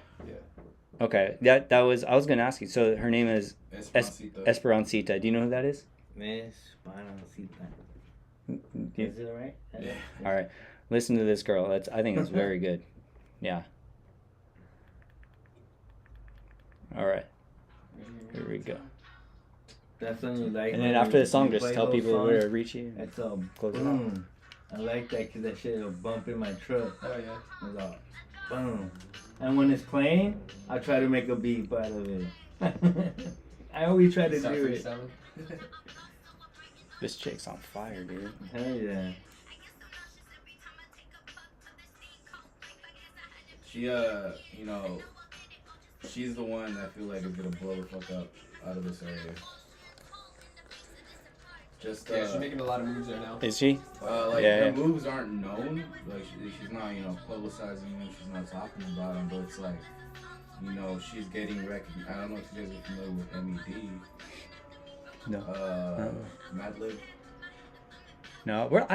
Okay, that was. I was gonna ask you. So her name is Esperancita. Esperancita. Do you know who that is? Esperancita. Yeah. Is it right? Yeah. All right, listen to this girl. I think it's very good. Yeah. All right, here we go. That's when you like. And then when after you- the song, you just play tell those people songs, where to reach you. It's a Close it out. boom. I like that because that shit will bump in my truck. Oh yeah. It's like, boom. And when it's playing, I try to make a beat out of it. I always try to Start do it. freestyling. This chick's on fire, dude. Hell yeah. She you know, she's the one I feel like is gonna blow the fuck up out of this area. Just Yeah, she's making a lot of moves right now. Is she? like Yeah, her yeah. moves aren't known. Like she's not, you know, publicizing them. She's not talking about them. But it's like, you know, she's getting recognized. I don't know if you guys are familiar with MED. No. Madlib. No, we're not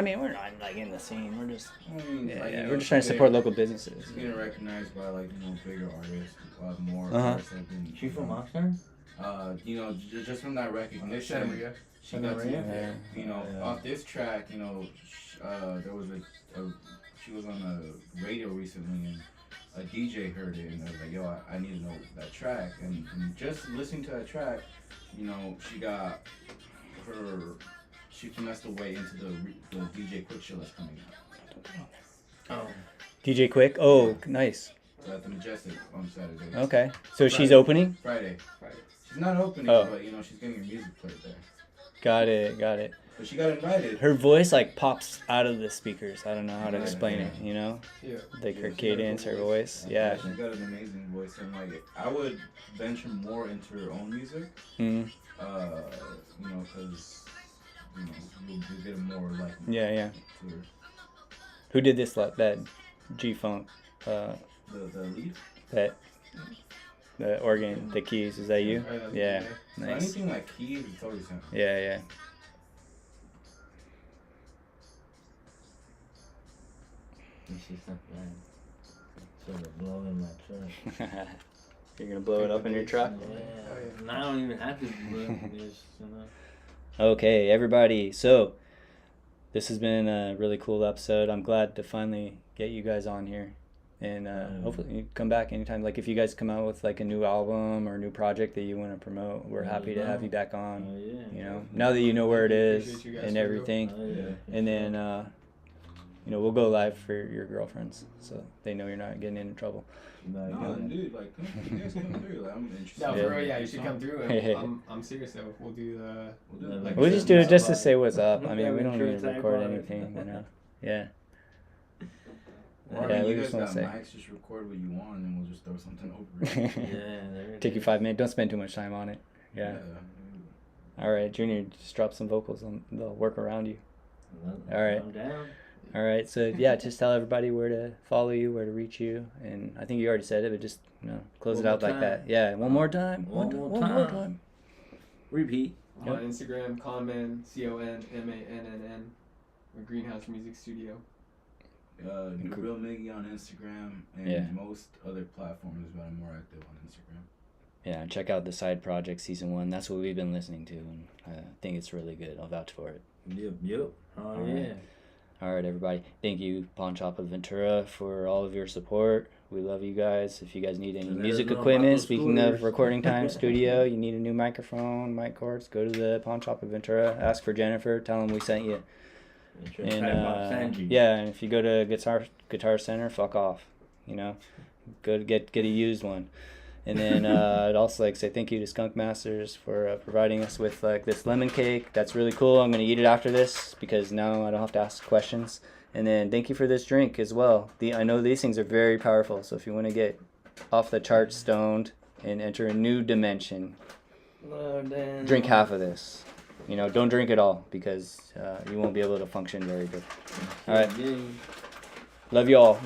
like in the scene. We're just I mean, yeah, like, yeah. you We're know, just trying to she's support getting- local businesses. She's getting recognized by like, you know, bigger artists, more Uh-huh. artists have been. She from Oxnard? You know, just from that recognition. Santa Maria. She Santa got Maria? to, you know, Yeah. off this track, you know, there was she was on the radio recently and a DJ heard it and they was like, yo, I need to know that track. And just listening to that track, you know, she finessed her way into the DJ Quick Show that's coming out. Oh. DJ Quick. Oh, nice. At the Majestic on Saturday. Okay, so she's Friday. opening. Friday. Friday. She's not opening, Oh. but, you know, she's getting her music played there. Got it. But she got invited. Her voice like pops out of the speakers. I don't know how to Yeah, explain yeah. it. You know, Yeah. like her Yeah, she got a cadence, cool her voice. Yeah. She's got an amazing voice, and like I would venture more into her own music. Mm. You know, because you know you'll get a more like Yeah. to her. Who did this? That G Funk. The lead. That the organ, the keys. Is that you? Oh, that's Yeah. good, So Nice. anything like keys, it's always him. Yeah. She's not bad. So they're blowing my truck. You're gonna blow it up in your truck. Yeah. And I don't even have to blow it. Just, you know. Okay, everybody. So this has been a really cool episode. I'm glad to finally get you guys on here, and hopefully you come back anytime. Like if you guys come out with like a new album or a new project that you want to promote, we're happy to have you back on. Oh, yeah. You know, now that you know where it is Appreciate you guys and for real. everything, Oh, yeah. and then you know we'll go live for your girlfriends so they know you're not getting into trouble. Like, No, dude, like you guys come through. Like, I'm interested. No, Yeah. for real, yeah, you should come through. And I'm serious though. We'll do the. We'll do it. Like We'll just do it just to Like- say what's up. I Yeah, mean, we we don't sure need to type record on it. anything, you know. Yeah. Or, I Yeah, mean, we you just guys wanna got say. mics, just record what you want, and we'll just throw something over it. Yeah, there it Take you is. 5 minutes. Don't spend too much time on it. Yeah. All right, Junior, just drop some vocals and they'll work around you. All right. I'm down. All right, so yeah, just tell everybody where to follow you, where to reach you, and I think you already said it, but just close One it out more like time. that. Yeah, one more time. One more One more time. time. Repeat. I'm on Instagram, Conman, CONMANNN, or Greenhouse Music Studio. New Real Miggy on Instagram and Yeah. most other platforms, but I'm more active on Instagram. Yeah, and check out the side project season 1. That's what we've been listening to, and I think it's really good. I'll vouch for it. Yep. Oh, All yeah. right. All right, everybody. Thank you, Pawn Shop of Ventura, for all of your support. We love you guys. If you guys need any Let us music know about equipment, those speaking of scooters. recording time studio, you need a new microphone, mic cords, go to the Pawn Shop of Ventura. Ask for Jennifer. Tell them we sent you. And yeah, and if you go to Guitar Center, fuck off. You know, go to get a used one. And then I'd also like to say thank you to Skunk Masters for providing us with like this lemon cake. That's really cool. I'm gonna eat it after this because now I don't have to ask questions. And then thank you for this drink as well. I know these things are very powerful. So if you want to get off the charts stoned and enter a new dimension, drink half of this. You know, don't drink it all because you won't be able to function very good. All right. Love you all.